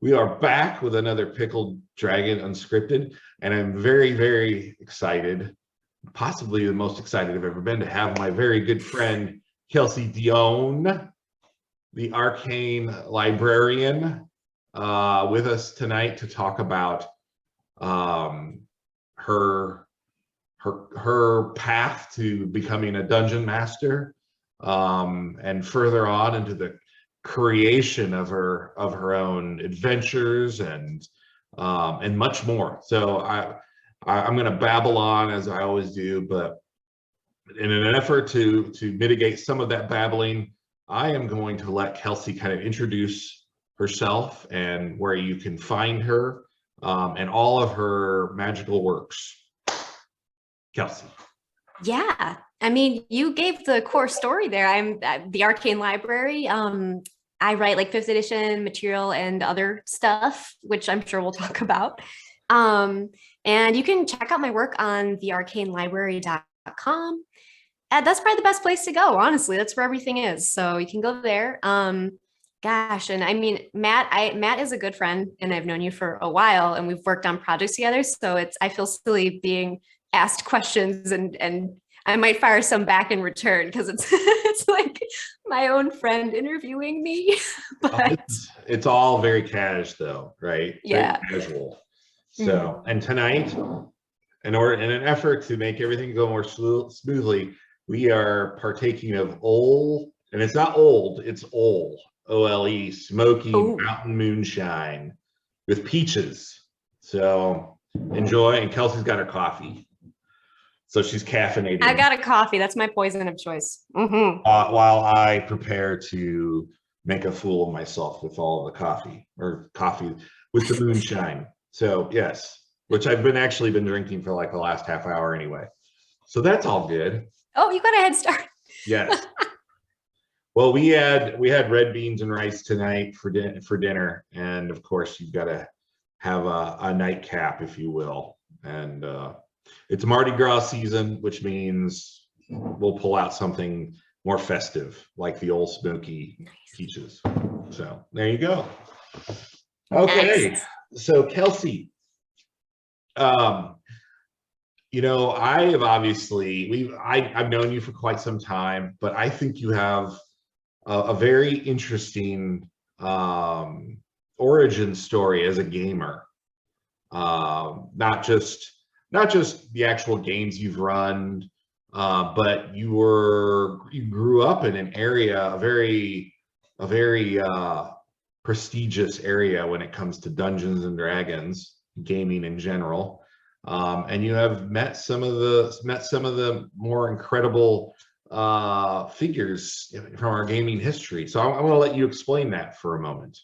We are back with another Pickled Dragon Unscripted, and I'm very, very excited, possibly the most excited I've ever been, to have my very good friend, Kelsey Dionne, the Arcane librarian, with us tonight to talk about her path to becoming a dungeon master, and further on into the creation of her own adventures and much more. So I'm going to babble on as I always do, but in an effort to mitigate some of that babbling, I am going to let Kelsey kind of introduce herself and where you can find her, and all of her magical works. Kelsey. Yeah, I mean, you gave the core story there. I'm at the Arcane Library. I write like 5th edition material and other stuff, which I'm sure we'll talk about. And you can check out my work on thearcanelibrary.com. And that's probably the best place to go, honestly. That's where everything is. So you can go there. Gosh, and I mean, Matt is a good friend, and I've known you for a while, and we've worked on projects together. So I feel silly being asked questions, and I might fire some back in return because it's like my own friend interviewing me. But it's all very cash though, right? Yeah. Very casual. So, and tonight, in an effort to make everything go more smoothly, we are partaking of and it's not old, it's OLE, smoky mountain moonshine with peaches. So enjoy, and Kelsey's got her coffee. So she's caffeinated. I got a coffee. That's my poison of choice. While I prepare to make a fool of myself with all of the coffee with the moonshine. So yes, which I've actually been drinking for like the last half hour anyway. So that's all good. Oh, you got a head start. Yes. Well, we had red beans and rice tonight for dinner, and of course you've got to have a nightcap, if you will, and it's Mardi Gras season, which means we'll pull out something more festive, like the old smoky peaches. So there you go. Okay, nice. So Kelsey, I've known you for quite some time, but I think you have a very interesting origin story as a gamer. Not just the actual games you've run, but you grew up in an area, a very prestigious area when it comes to Dungeons and Dragons gaming in general, and you have met some of the more incredible figures from our gaming history. So I want to let you explain that for a moment.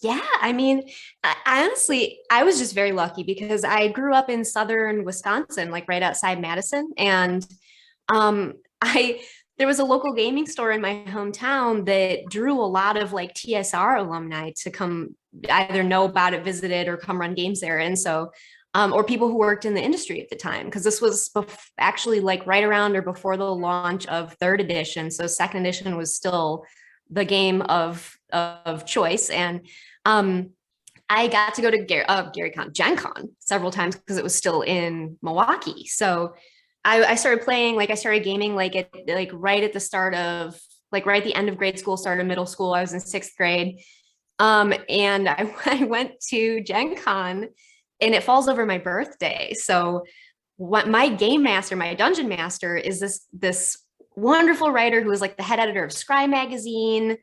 Yeah, I mean, I honestly was just very lucky because I grew up in southern Wisconsin, like right outside Madison. And there was a local gaming store in my hometown that drew a lot of like TSR alumni to come either know about it, visit it, or come run games there. And so, or people who worked in the industry at the time, because this was actually like right around or before the launch of 3rd edition. So 2nd edition was still the game of choice. And I got to go to Gen Con several times because it was still in Milwaukee. So I started playing, I started gaming right at the start of, right at the end of grade school, started middle school. I was in 6th grade. And I went to Gen Con, and it falls over my birthday. So what my game master, my dungeon master, is this wonderful writer who was like the head editor of Scry magazine.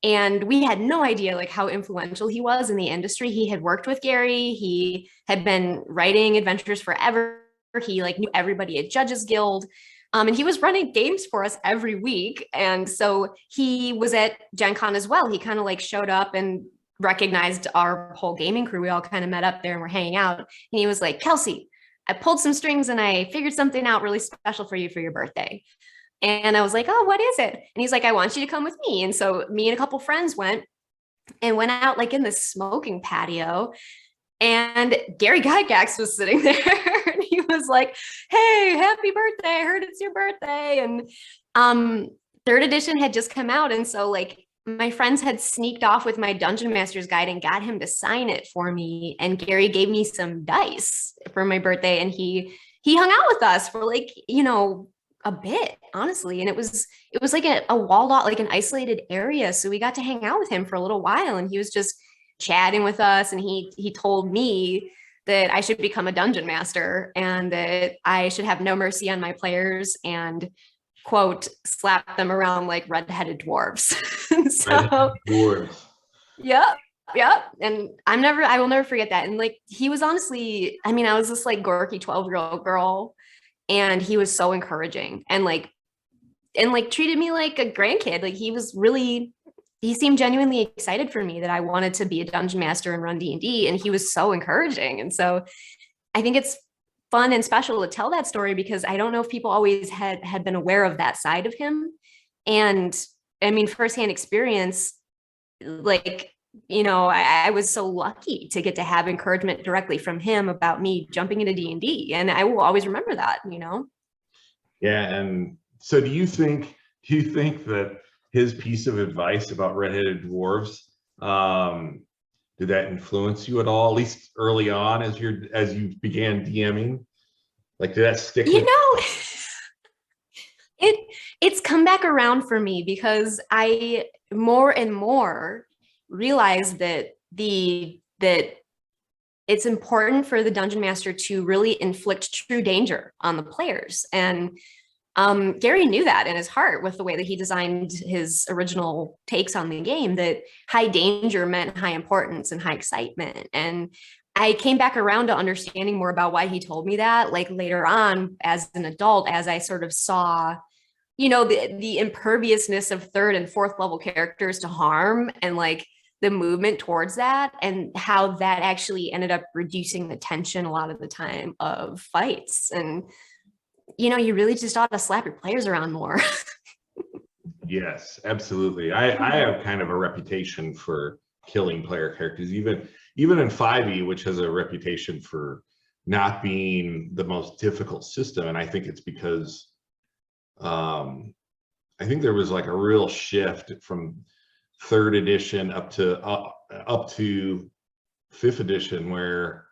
And we had no idea how influential he was in the industry. He had worked with Gary. He had been writing adventures forever. He knew everybody at Judges Guild. And he was running games for us every week. And so he was at Gen Con as well. He kind of showed up and recognized our whole gaming crew. We all kind of met up there and were hanging out. And he was like, Kelsey, I pulled some strings and I figured something out really special for you for your birthday. And I was like, oh, what is it? And he's like, I want you to come with me. And so me and a couple friends went out in the smoking patio, and Gary Gygax was sitting there. And he was like, hey, happy birthday. I heard it's your birthday. And 3rd edition had just come out. And so my friends had sneaked off with my Dungeon Master's guide and got him to sign it for me. And Gary gave me some dice for my birthday, and he hung out with us for like, a bit, honestly. And it was like a walled off, like an isolated area. So we got to hang out with him for a little while, and he was just chatting with us. And he told me that I should become a dungeon master and that I should have no mercy on my players and, quote, slap them around like redheaded dwarves. So Dwarves. yep. Yep. And I will never forget that. And like, he was honestly, I mean, I was this like gorky 12-year-old girl, and he was so encouraging and treated me like a grandkid. Like he seemed genuinely excited for me that I wanted to be a dungeon master and run D&D. And he was so encouraging. And so I think it's fun and special to tell that story, because I don't know if people always had been aware of that side of him. And I mean, firsthand experience, like, I was so lucky to get to have encouragement directly from him about me jumping into D&D, and I will always remember that. Yeah, and so do you think that his piece of advice about redheaded dwarves, did that influence you at all, at least early on as you began DMing? Like, did that stick with it's come back around for me, because I more and more realize that it's important for the dungeon master to really inflict true danger on the players. And Gary knew that in his heart with the way that he designed his original takes on the game, that high danger meant high importance and high excitement. And I came back around to understanding more about why he told me that, like later on as an adult, as I sort of saw, the imperviousness of third and fourth level characters to harm, and like the movement towards that, and how that actually ended up reducing the tension a lot of the time of fights. And you really just ought to slap your players around more. Yes, absolutely. I have kind of a reputation for killing player characters, even in 5e, which has a reputation for not being the most difficult system. And I think it's because I think there was like a real shift from third edition up to fifth edition, where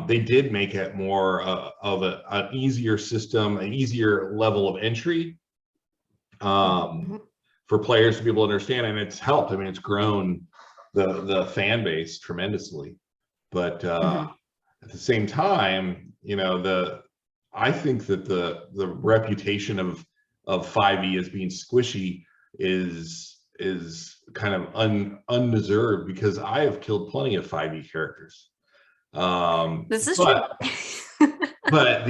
they did make it more of an easier system, an easier level of entry for players to be able to understand, and it's helped. I mean, it's grown the fan base tremendously. But at the same time, I think that the reputation of 5e as being squishy is kind of undeserved, because I have killed plenty of 5e characters. This is true. But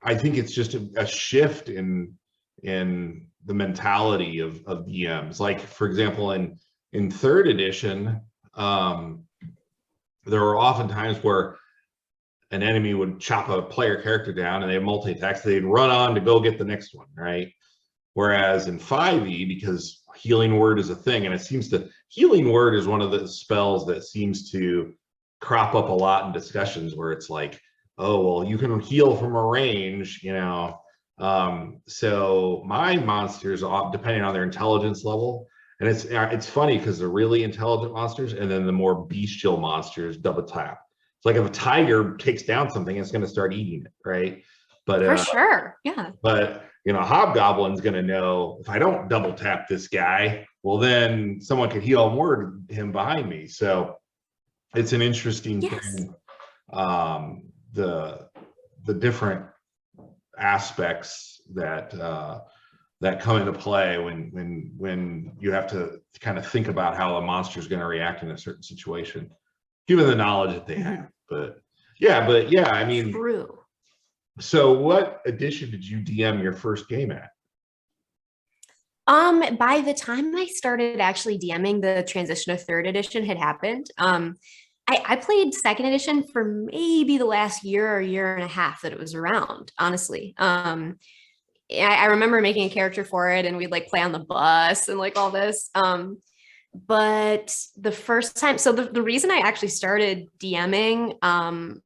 I think it's just a shift in the mentality of DMs. Like, for example, in third edition, there were often times where an enemy would chop a player character down and they have multi-attacks, they'd run on to go get the next one, right? Whereas in 5e, because healing word is a thing, and healing word is one of the spells that seems to crop up a lot in discussions, where it's like, oh, well, you can heal from a range, so my monsters, depending on their intelligence level, and it's funny because the really intelligent monsters and then the more bestial monsters double tap. It's like if a tiger takes down something, it's going to start eating it, right? But for sure, yeah. But Hobgoblin's going to know, if I don't double tap this guy, well, then someone could heal word him behind me. So it's an interesting thing. The different aspects that come into play when you have to kind of think about how a monster is going to react in a certain situation, given the knowledge that they have. But yeah, I mean, true. So what edition did you DM your first game at? By the time I started actually DMing, the transition of third edition had happened. I played second edition for maybe the last year or year and a half that it was around, honestly. I remember making a character for it, and we'd like play on the bus and like all this. But the first time, so the reason I actually started DMing,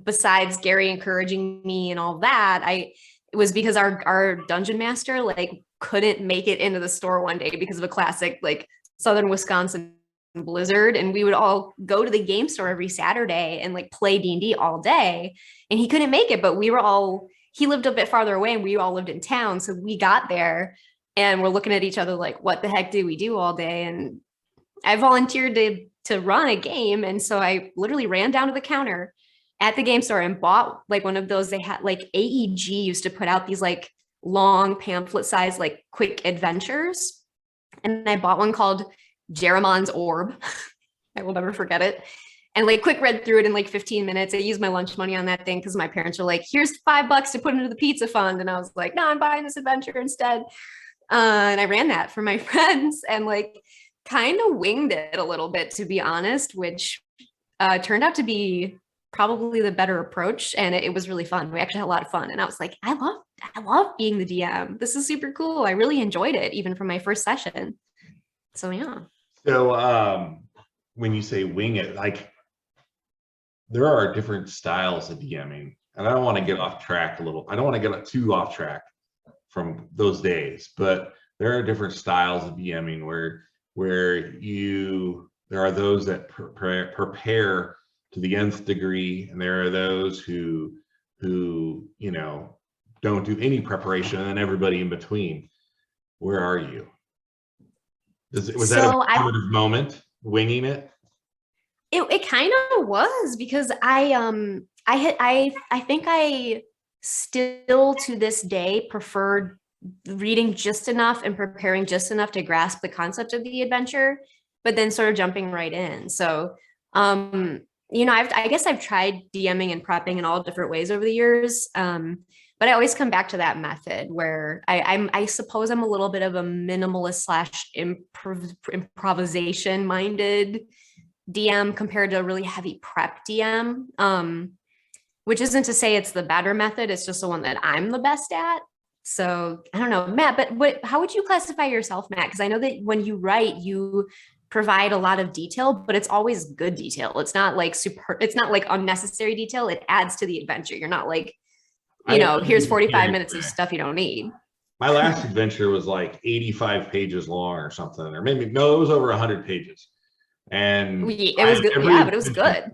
besides Gary encouraging me and all that, it was because our dungeon master, like, couldn't make it into the store one day because of a classic like Southern Wisconsin blizzard, and we would all go to the game store every Saturday and like play D&D all day, and he couldn't make it, but he lived a bit farther away and we all lived in town, so we got there and we're looking at each other like, what the heck do we do all day? And I volunteered to run a game, and so I literally ran down to the counter at the game store and bought like one of those. They had like AEG used to put out these like long pamphlet size like quick adventures, and I bought one called Jeremon's Orb. I will never forget it. And like quick read through it in like 15 minutes. I used my lunch money on that thing because my parents were like, here's $5 to put into the pizza fund. And I was like, no, I'm buying this adventure instead. And I ran that for my friends and like kind of winged it a little bit, to be honest, which turned out to be probably the better approach. And it was really fun. We actually had a lot of fun. And I was like, I love being the DM. This is super cool. I really enjoyed it, even from my first session. So yeah. So when you say wing it, like there are different styles of DMing, and I don't want to get off track a little. I don't want to get too off track from those days, but there are different styles of DMing where there are those that prepare to the nth degree, and there are those who you know don't do any preparation, and then everybody in between. Where are you? Was that a formative moment, winging it? It kind of was, because I think I still to this day preferred reading just enough and preparing just enough to grasp the concept of the adventure, but then sort of jumping right in. So you know, I guess I've tried DMing and prepping in all different ways over the years. But I always come back to that method where I suppose I'm a little bit of a minimalist slash improvisation minded DM compared to a really heavy prep DM, which isn't to say it's the better method. It's just the one that I'm the best at. So I don't know, Matt, but how would you classify yourself, Matt? Because I know that when you write, you provide a lot of detail, but it's always good detail. It's not like it's not like unnecessary detail. It adds to the adventure. You're not like, you know, here's 45 minutes of stuff you don't need. My last adventure was like 85 pages long or something, or maybe, no, it was over 100 pages. And it was good. Yeah, but it was good.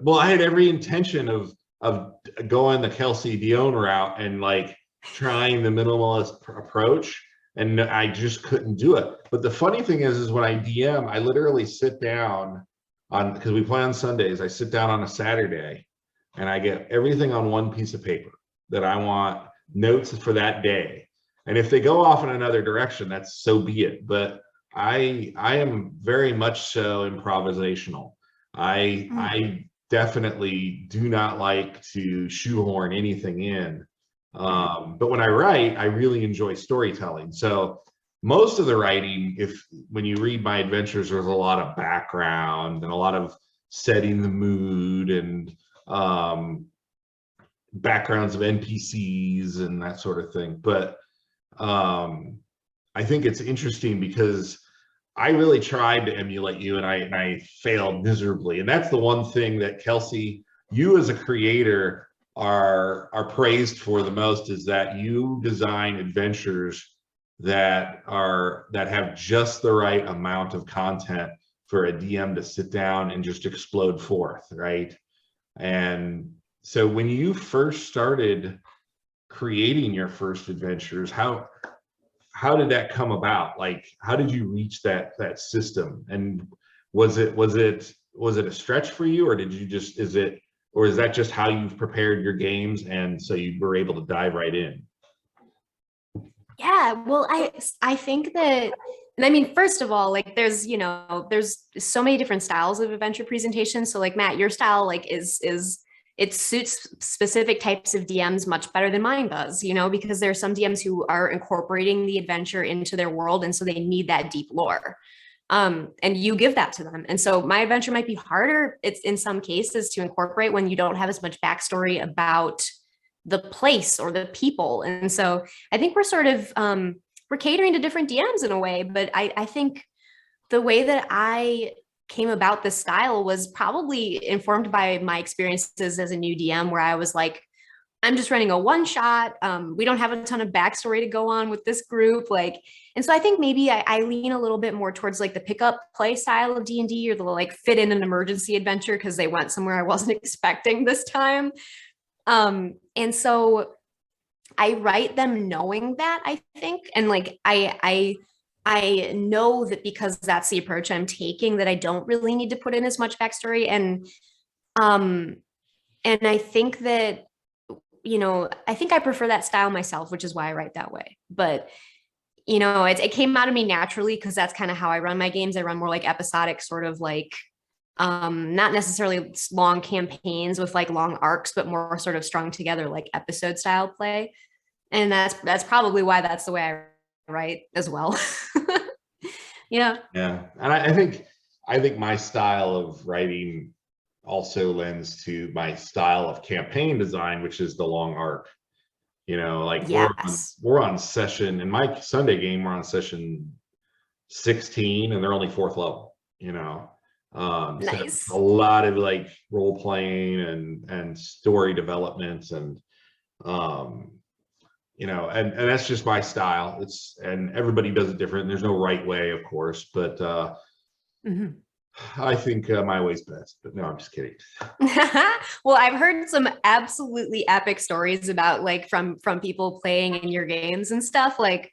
Well, I had every intention of going the Kelsey Dionne route and like trying the minimalist approach, and I just couldn't do it. But the funny thing is when I DM, I literally sit down because we play on Sundays. I sit down on a Saturday and I get everything on one piece of paper that I want, notes for that day. And if they go off in another direction, that's so be it. But I am very much so improvisational. I definitely do not like to shoehorn anything in. But when I write, I really enjoy storytelling. So most of the writing, when you read my adventures, there's a lot of background and a lot of setting the mood and backgrounds of NPCs and that sort of thing. But I think it's interesting because I really tried to emulate you, and I failed miserably. And that's the one thing that Kelsey, you as a creator are praised for the most, is that you design adventures that have just the right amount of content for a DM to sit down and just explode forth, right? And so when you first started creating your first adventures, how did that come about? Like, how did you reach that system? And was it a stretch for you, or is that just how you've prepared your games and so you were able to dive right in? Yeah, well, I think that, I mean, first of all, like there's so many different styles of adventure presentations. So like Matt, your style like is it suits specific types of DMs much better than mine does, because there are some DMs who are incorporating the adventure into their world, and so they need that deep lore. And you give that to them. And so my adventure might be harder, it's in some cases, to incorporate when you don't have as much backstory about the place or the people. And so I think we're sort of we're catering to different DMs in a way, but I think the way that I came about this style was probably informed by my experiences as a new DM, where I was like, I'm just running a one shot. We don't have a ton of backstory to go on with this group. Like, and so I think maybe I lean a little bit more towards like the pickup play style of D&D, or the like fit in an emergency adventure because they went somewhere I wasn't expecting this time. And so I write them knowing that, I think, and like I know that because that's the approach I'm taking, that I don't really need to put in as much backstory. Um and I think that, you know, I think I prefer that style myself, which is why I write that way. But, you know, it came out of me naturally because that's kind of how I run my games. I run more like episodic, sort of like not necessarily long campaigns with like long arcs, but more sort of strung together like episode style play. And that's probably why that's the way I write as well. Yeah. Yeah, and I think my style of writing also lends to my style of campaign design, which is the long arc. You know, like Yes. we're on session in my Sunday game, we're on session 16 and they're only 4th level, you know. So Nice. a lot of like role playing and story development and you know, and that's just my style. And everybody does it different. There's no right way, of course, but Mhm. I think my way's best. But no, I'm just kidding. Well, I've heard some absolutely epic stories about like from people playing in your games and stuff. Like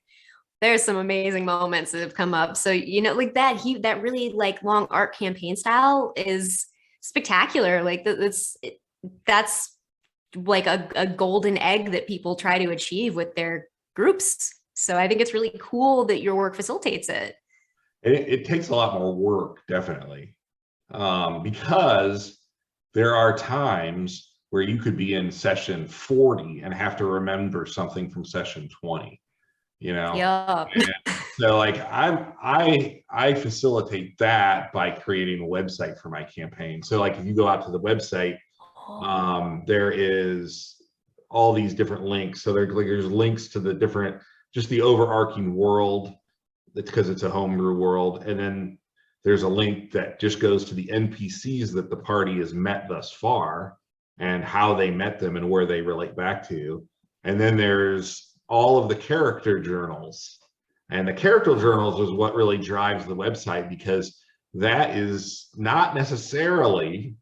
there's some amazing moments that have come up. So, you know, like that really like long arc campaign style is spectacular. Like that's like a golden egg that people try to achieve with their groups. So I think it's really cool that your work facilitates it. It takes a lot more work, definitely, because there are times where you could be in session 40 and have to remember something from session 20, you know. Yeah. So like I facilitate that by creating a website for my campaign. So like if you go out to the website, there is all these different links. So there's links to the different, just the overarching world, because it's a homebrew world, and then there's a link that just goes to the NPCs that the party has met thus far and how they met them and where they relate back to. And then there's all of the character journals, and the character journals is what really drives the website, because that is not necessarily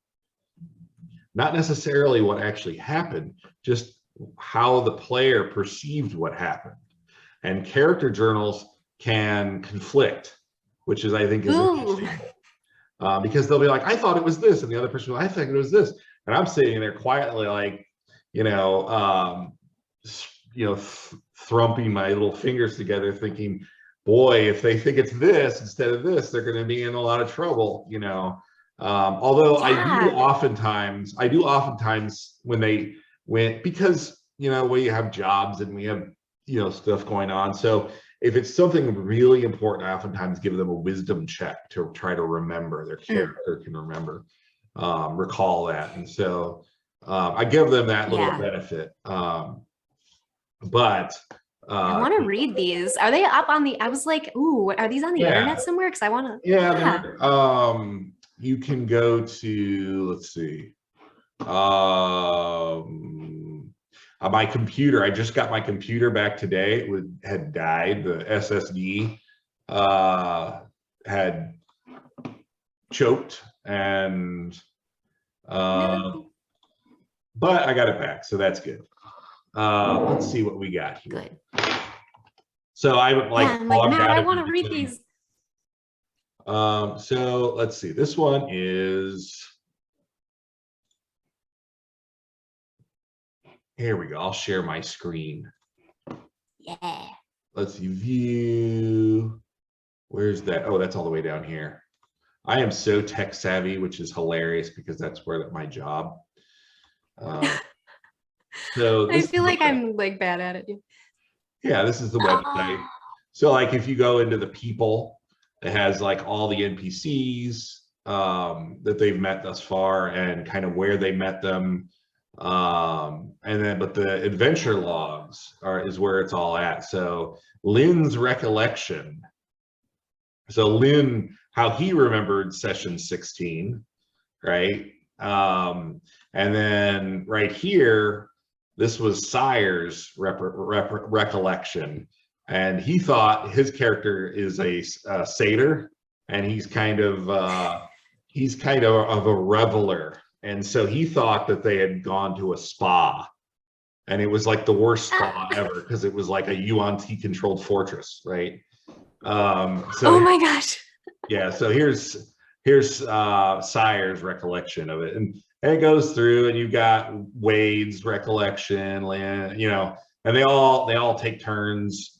what actually happened, just how the player perceived what happened. And character journals can conflict, which is, I think, is interesting. Because they'll be like, I thought it was this, and the other person, I think it was this, and I'm sitting there quietly, like, thrumping my little fingers together, thinking, boy, if they think it's this instead of this, they're going to be in a lot of trouble, you know. Although Yeah. I do oftentimes because, you know, we have jobs and we have, you know, stuff going on. So if it's something really important, I oftentimes give them a wisdom check to try to remember, their character can remember, recall that. And so I give them that little benefit. But I want to read these. Are they up on the, I was like, ooh, are these on the internet somewhere? Because I want to. Yeah. You can go to, let's see. My computer, I just got my computer back today. It had died. The SSD had choked, and No. but I got it back, so that's good. Let's see what we got here. Good. So I'm like, Matt, I want to read these. So let's see. This one is, here we go. I'll share my screen. Yeah. Let's see, view. Where's that? Oh, that's all the way down here. I am so tech savvy, which is hilarious because that's where my job. So I feel like I'm like bad at it. Yeah, this is the website. So like if you go into the people, it has like all the NPCs that they've met thus far and kind of where they met them. And then, but the adventure logs is where it's all at. So Lynn's recollection. So Lynn, how he remembered session 16, right? And then right here, this was Sire's recollection, and he thought his character is a satyr, and he's kind of a reveler, and so he thought that they had gone to a spa, and it was like the worst spa ever because it was like a UNT controlled fortress, right? So oh my gosh. yeah, so here's Sire's recollection of it, and it goes through, and you've got Wade's recollection, you know, and they all take turns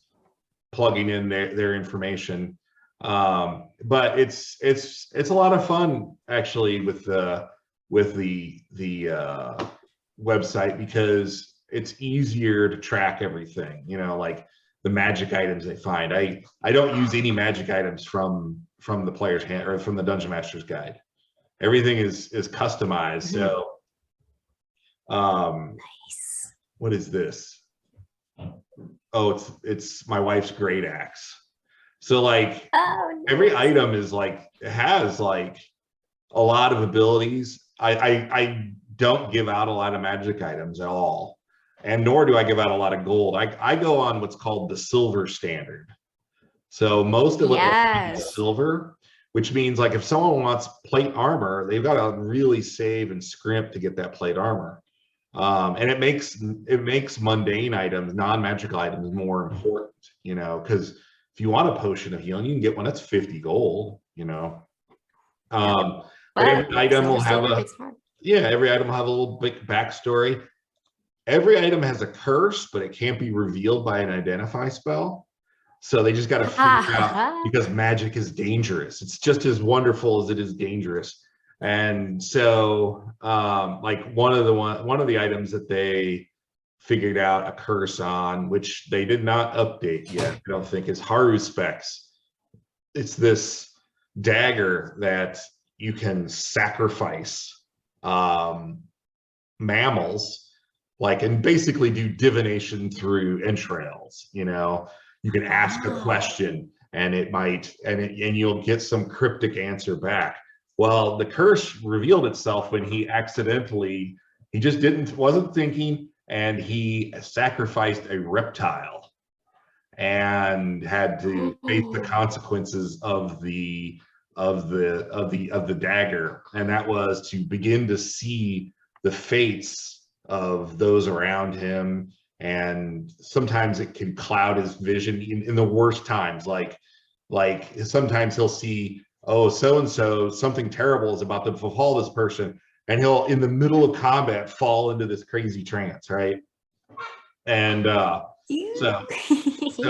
plugging in their information. But it's a lot of fun actually with the website, because it's easier to track everything, you know, like the magic items they find. I don't use any magic items from the player's hand or from the Dungeon Master's Guide. Everything is customized. So Nice. what is this? Oh, it's my wife's great axe. So like every item is like, it has like a lot of abilities. I don't give out a lot of magic items at all, and nor do I give out a lot of gold. I go on what's called the silver standard. So most of what is silver, which means like if someone wants plate armor, they've got to really save and scrimp to get that plate armor. And it makes mundane items, non-magical items, more important, you know, because if you want a potion of healing, you can get one that's 50 gold, you know. But every item will have every item will have a little big backstory. Every item has a curse, but it can't be revealed by an identify spell. So they just got to figure out, because magic is dangerous. It's just as wonderful as it is dangerous. And so like one of the items that they figured out a curse on, which they did not update yet, I don't think, is Haru Specs. It's this dagger that you can sacrifice mammals, like, and basically do divination through entrails. You know, you can ask a question and it might, and you'll get some cryptic answer back. Well, the curse revealed itself when he accidentally, he just wasn't thinking, and he sacrificed a reptile and had to face the consequences of the dagger, and that was to begin to see the fates of those around him. And sometimes it can cloud his vision in the worst times, like sometimes he'll see, oh, so-and-so, something terrible is about to befall this person, and he'll, in the middle of combat, fall into this crazy trance, right? And so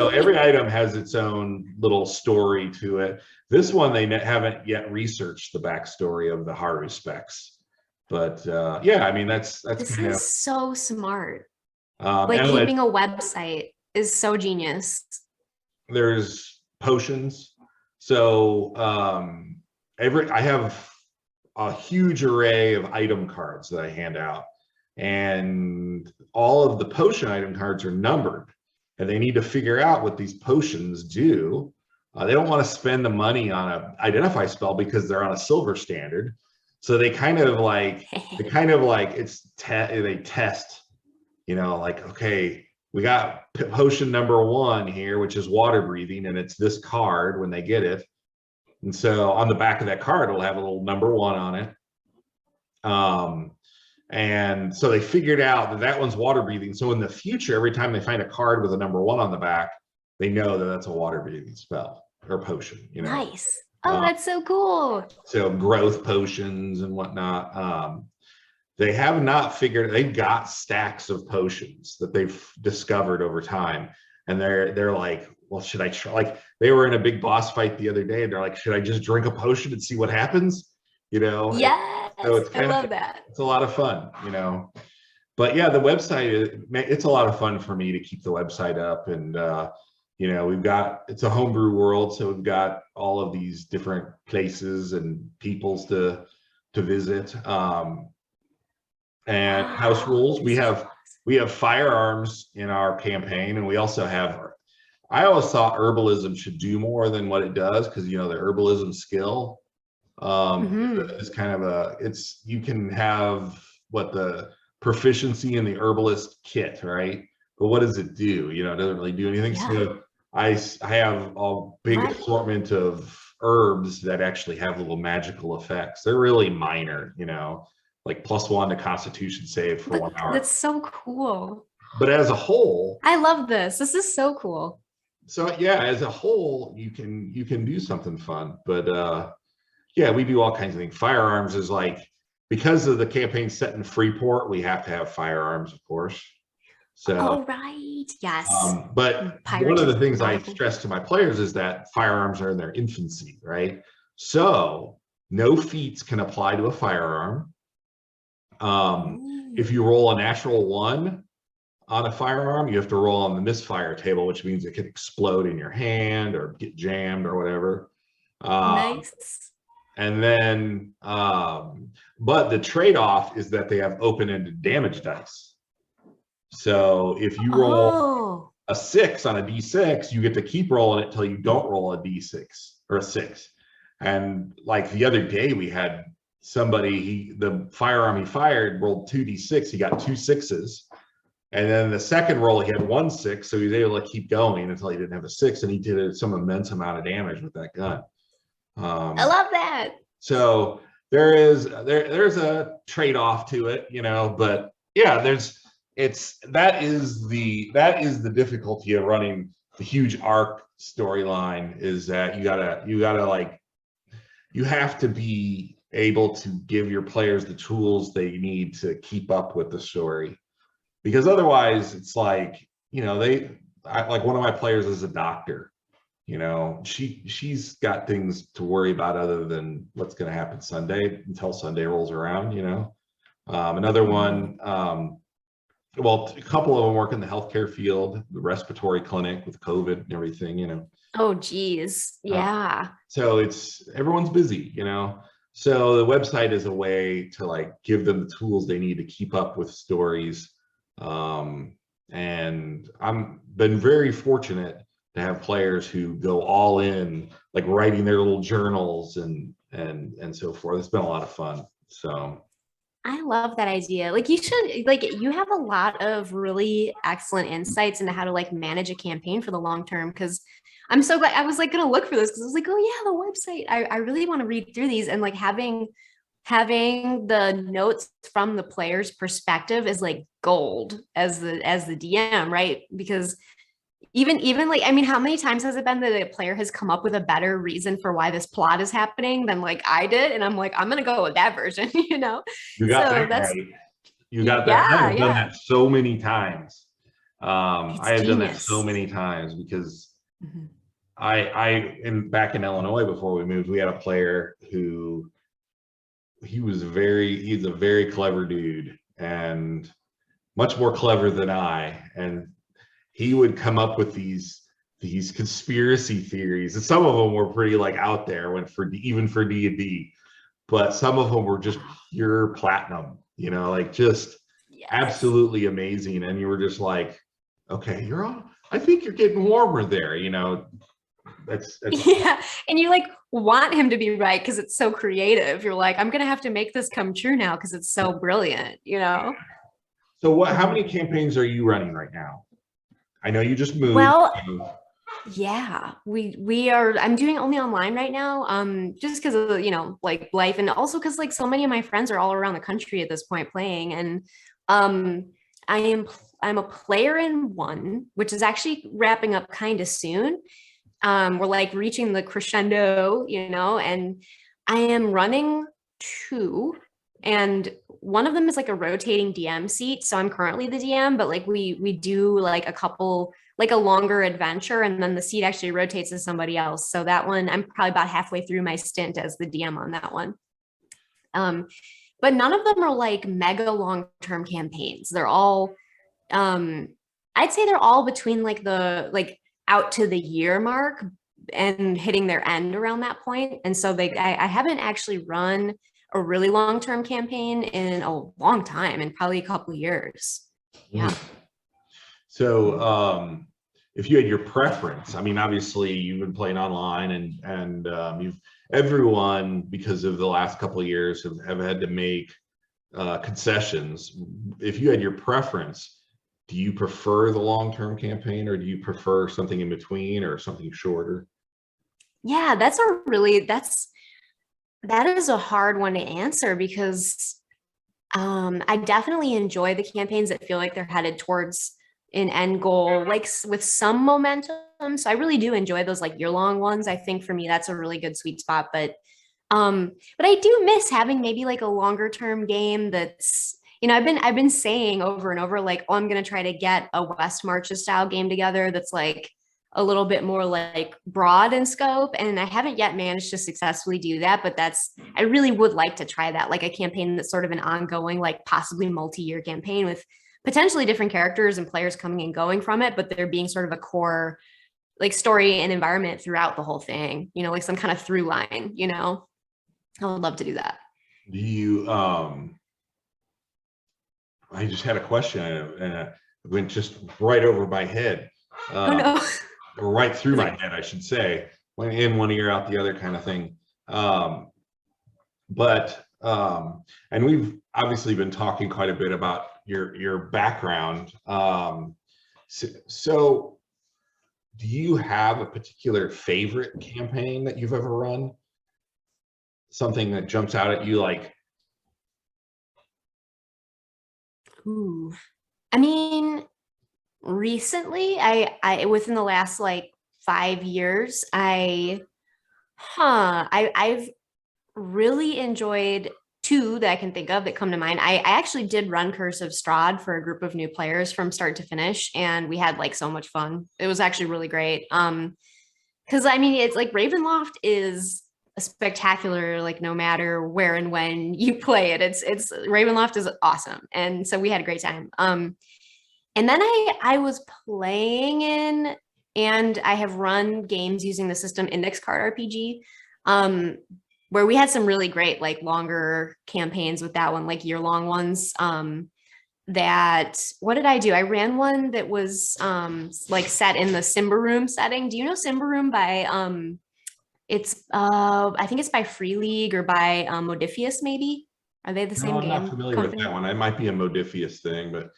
every item has its own little story to it. This one, they haven't yet researched the backstory of the Haru Specs. But yeah, I mean, that's this kind is so smart. Like keeping a website is so genius. There's potions. So I have a huge array of item cards that I hand out, and all of the potion item cards are numbered, and they need to figure out what these potions do. They don't want to spend the money on an identify spell because they're on a silver standard. So they kind of like they test, you know, like, okay, we got potion number 1 here, which is water breathing, and it's this card when they get it. And so on the back of that card, it'll have a little number 1 on it. And so they figured out that one's water breathing. So in the future, every time they find a card with a number 1 on the back, they know that that's a water breathing spell or potion, you know. Nice. Oh, that's so cool. So growth potions and whatnot. They have not figured, they've got stacks of potions that they've discovered over time. And they're like, well, should I try? Like, they were in a big boss fight the other day, and they're like, should I just drink a potion and see what happens? You know? Yes, so I love that. It's a lot of fun, you know. But yeah, the website, it's a lot of fun for me to keep the website up. And you know, it's a homebrew world, so we've got all of these different places and peoples to visit. And house rules. We have firearms in our campaign, and we also have, I always thought herbalism should do more than what it does, because, you know, the herbalism skill is kind of you can have what the proficiency in the herbalist kit, right? But what does it do? You know, it doesn't really do anything. Yeah. So I have a big Right. assortment of herbs that actually have little magical effects. They're really minor, you know, like +1 to Constitution save for 1 hour. That's so cool. But as a whole, I love this. This is so cool. so yeah, as a whole, you can do something fun. But yeah, we do all kinds of things. Firearms is like, because of the campaign set in Freeport, we have to have firearms, of course. So, Oh, right. Yes. But one of the things I stress to my players is that firearms are in their infancy, right? So no feats can apply to a firearm. If you roll a natural 1 on a firearm, you have to roll on the misfire table, which means it could explode in your hand or get jammed or whatever. Nice. And then, but the trade-off is that they have open-ended damage dice. So if you roll a 6 on a d6, you get to keep rolling it till you don't roll a d6 or a 6. And like the other day, we had somebody, the firearm he fired rolled 2d6. He got 2 6s. And then the second roll, he had 1 6. So he was able to keep going until he didn't have a 6. And he did some immense amount of damage with that gun. I love that. So there's a trade-off to it, you know, but yeah, that is the difficulty of running the huge arc storyline, is that you gotta like, you have to be able to give your players the tools they need to keep up with the story, because otherwise it's like, you know, like one of my players is a doctor. You know, she's got things to worry about other than what's going to happen Sunday until Sunday rolls around, you know. Another one, well, a couple of them work in the healthcare field, the respiratory clinic with COVID and everything, you know. Oh, geez. Yeah. So everyone's busy, you know. So the website is a way to like give them the tools they need to keep up with stories. And I'm been very fortunate to have players who go all in, like writing their little journals and so forth. It's been a lot of fun. So I love that idea. Like, you have a lot of really excellent insights into how to like manage a campaign for the long term. Because I'm so glad I was like going to look for this, because I was like, oh yeah, the website. I really want to read through these, and like having the notes from the player's perspective is like gold as the DM, right? Because even like, I mean, how many times has it been that a player has come up with a better reason for why this plot is happening than like I did? And I'm like, I'm going to go with that version, you know? You got that right. You got that. I've done that so many times. I have done that so many times because back in Illinois before we moved, we had a player who he's a very clever dude, and much more clever than I. And he would come up with these conspiracy theories, and some of them were pretty like out there even for D&D, but some of them were just pure platinum, you know, like just absolutely amazing. And you were just like, okay, I think you're getting warmer there, you know. That's yeah. And you like want him to be right because it's so creative. You're like, I'm gonna have to make this come true now because it's so brilliant, you know. So how many campaigns are you running right now? I know you just moved. Well, yeah, I'm doing only online right now, just because of, you know, like life, and also because like so many of my friends are all around the country at this point playing. And I'm a player in 1, which is actually wrapping up kind of soon. We're like reaching the crescendo, you know, and I am running 2, and one of them is like a rotating DM seat. So I'm currently the DM, but like we do like a couple, like a longer adventure, and then the seat actually rotates to somebody else. So that one, I'm probably about halfway through my stint as the DM on that one. But none of them are like mega long-term campaigns. They're all, I'd say they're all between like out to the year mark and hitting their end around that point. And so I haven't actually run a really long-term campaign in a long time, in probably a couple of years. Yeah. So if you had your preference, I mean, obviously you've been playing online, and everyone, because of the last couple of years, have had to make concessions. If you had your preference, do you prefer the long-term campaign, or do you prefer something in between or something shorter? Yeah, that is a hard one to answer because I definitely enjoy the campaigns that feel like they're headed towards an end goal, like with some momentum. So I really do enjoy those like year-long ones. I think for me, that's a really good sweet spot. But I do miss having maybe like a longer term game that's, I've been saying over and over, like, oh, I'm gonna try to get a West Marches style game together that's like a little bit more like broad in scope. And I haven't yet managed to successfully do that, but I really would like to try that, like a campaign that's sort of an ongoing, like possibly multi-year campaign with potentially different characters and players coming and going from it, but there being sort of a core like story and environment throughout the whole thing, like some kind of through line, I would love to do that. Do you, I just had a question and it went just right over my head. Oh no. Or right through my head, I should say. Went in one ear, out the other kind of thing. And we've obviously been talking quite a bit about your background. So do you have a particular favorite campaign that you've ever run? Something that jumps out at you like? Ooh. I mean, recently, I within the last like 5 years, I've really enjoyed two that I can think of that come to mind. I actually did run Curse of Strahd for a group of new players from start to finish, and we had like so much fun. It was actually really great. Because I mean, it's like Ravenloft is a spectacular, like no matter where and when you play it, it's Ravenloft is awesome, and so we had a great time. And then I was playing in, and I have run games using the system Index Card RPG, where we had some really great like longer campaigns with that one, like year-long ones. What did I do? I ran one that was like set in the Symbaroum setting. Do you know Symbaroum by it's I think it's by Free League or by Modifius, maybe? Are they the same No, I'm game not familiar company? with that one. It might be a Modifius thing, but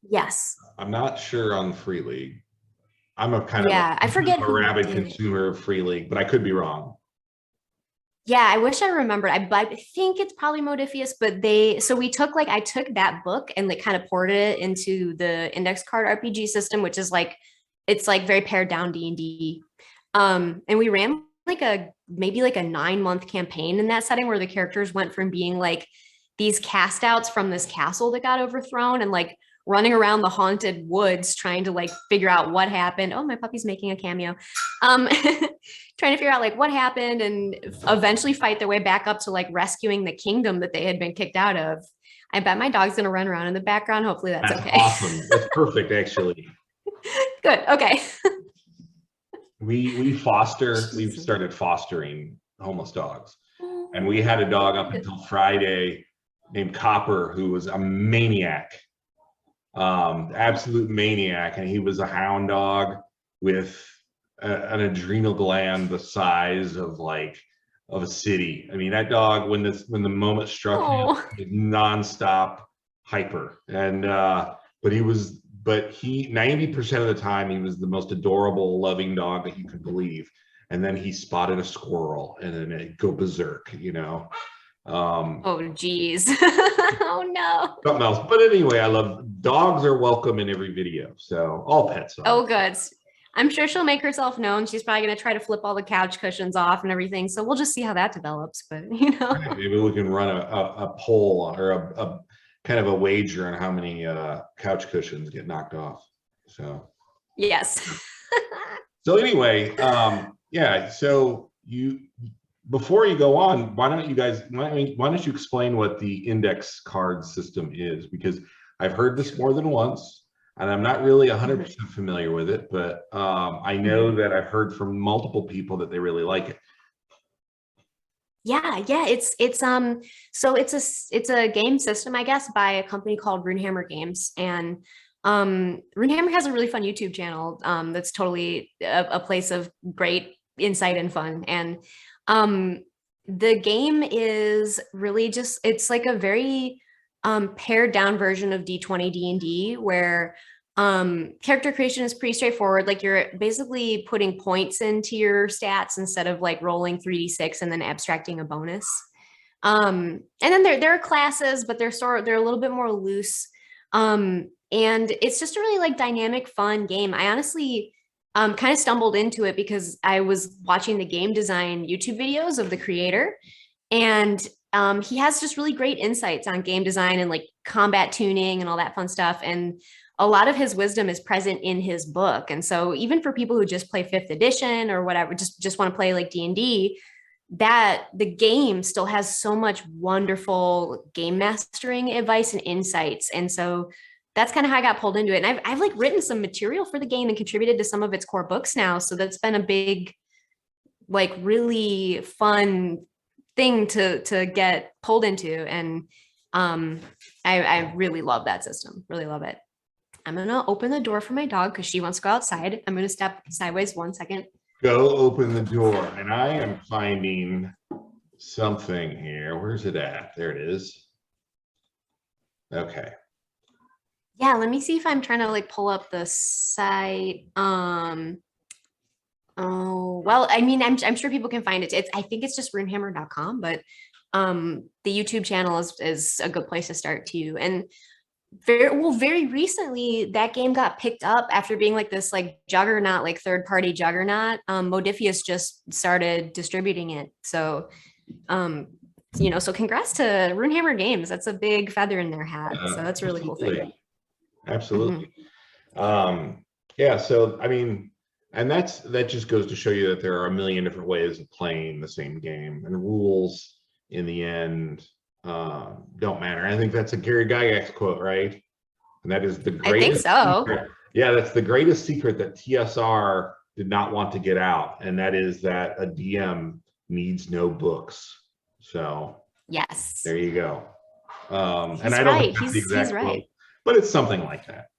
Yes. I'm not sure on Free League. I'm a kind I forget of a who rabid did it. consumer of Free League, but I could be wrong. Yeah, I wish I remembered. I think it's probably Modifius, but I took that book and like kind of ported it into the Index Card RPG system, which is like, it's like very pared down D&D. And we ran like maybe like a 9-month campaign in that setting where the characters went from being like these cast outs from this castle that got overthrown and like running around the haunted woods trying to like figure out what happened. Oh, my puppy's making a cameo. Trying to figure out like what happened and eventually fight their way back up to like rescuing the kingdom that they had been kicked out of. I bet my dog's gonna run around in the background. Hopefully that's okay. Awesome. That's perfect, actually. Good. Okay. We've started fostering homeless dogs, and we had a dog up until Friday named Copper, who was a maniac, absolute maniac, and he was a hound dog with an adrenal gland the size of a city. I mean, that dog, when the moment struck him, was nonstop hyper, and but he 90% of the time he was the most adorable, loving dog that you could believe. And then he spotted a squirrel and then it'd go berserk, Oh geez. Oh no. Something else. But anyway, I love dogs are welcome in every video. So all pets are. Oh good. I'm sure she'll make herself known. She's probably going to try to flip all the couch cushions off and everything. So we'll just see how that develops. But maybe we can run a poll or a kind of a wager on how many couch cushions get knocked off. So yes. So anyway, yeah. So before you go on, why don't you explain what the index card system is? Because I've heard this more than once, and I'm not really 100% familiar with it, but I know that I've heard from multiple people that they really like it. Yeah, so it's a game system, I guess, by a company called Runehammer Games. And Runehammer has a really fun YouTube channel that's totally a place of great insight and fun. And the game is really just, it's like a very pared down version of D20 D&D where character creation is pretty straightforward. Like you're basically putting points into your stats instead of like rolling 3d6 and then abstracting a bonus. And then there are classes, but they're a little bit more loose. And it's just a really like dynamic, fun game. I honestly kind of stumbled into it because I was watching the game design YouTube videos of the creator, and he has just really great insights on game design and like combat tuning and all that fun stuff. And a lot of his wisdom is present in his book. And so even for people who just play 5th edition or whatever, just want to play like D&D, that the game still has so much wonderful game mastering advice and insights. And so that's kind of how I got pulled into it. And I've like written some material for the game and contributed to some of its core books now. So that's been a big, like really fun thing to get pulled into. And I really love that system. Really love it. I'm going to open the door for my dog because she wants to go outside. I'm going to step sideways 1 second. Go open the door. And I am finding something here. Where's it at? There it is. Okay. Yeah, let me see if I'm trying to like pull up the site. Oh, well, I mean, I'm sure people can find it. I think it's just runehammer.com, but the YouTube channel is a good place to start too. And very recently that game got picked up after being like this like juggernaut, like third-party juggernaut. Modifius just started distributing it. So so congrats to Runehammer Games. That's a big feather in their hat. So that's a really cool thing. Absolutely. Yeah, so I mean, and that just goes to show you that there are a million different ways of playing the same game, and rules in the end don't matter. I think that's a Gary Gygax quote, right? And that is the greatest secret. Yeah, that's the greatest secret that TSR did not want to get out, and that is that a DM needs no books. So yes, there you go. And he's I don't right. think that's the exact quote, but it's something like that.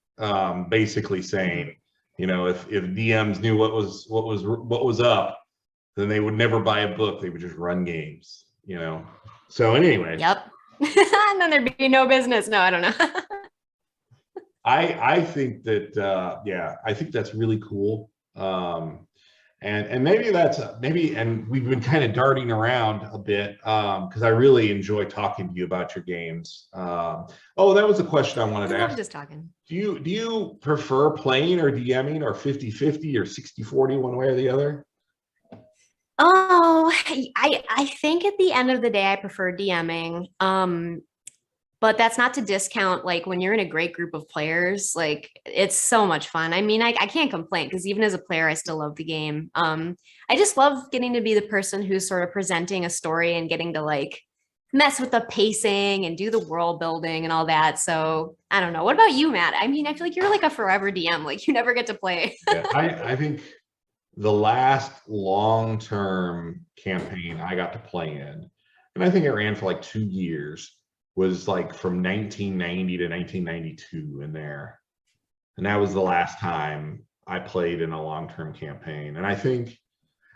Basically saying, if DMs knew what was up, then they would never buy a book. They would just run games. So anyway. Yep. And then there'd be no business. No, I don't know. I think that I think that's really cool. And maybe and we've been kind of darting around a bit because I really enjoy talking to you about your games. That was a question I wanted to ask. Just talking. Do you prefer playing or DMing or 50-50 or 60-40 one way or the other? Oh, I think at the end of the day, I prefer DMing. But that's not to discount, like when you're in a great group of players, like it's so much fun. I mean, I can't complain because even as a player, I still love the game. I just love getting to be the person who's sort of presenting a story and getting to like mess with the pacing and do the world building and all that. So I don't know. What about you, Matt? I mean, I feel like you're like a forever DM, like you never get to play. Yeah, I think the last long-term campaign I got to play in, and I think it ran for like 2 years, was like from 1990 to 1992 in there. And that was the last time I played in a long-term campaign. And I think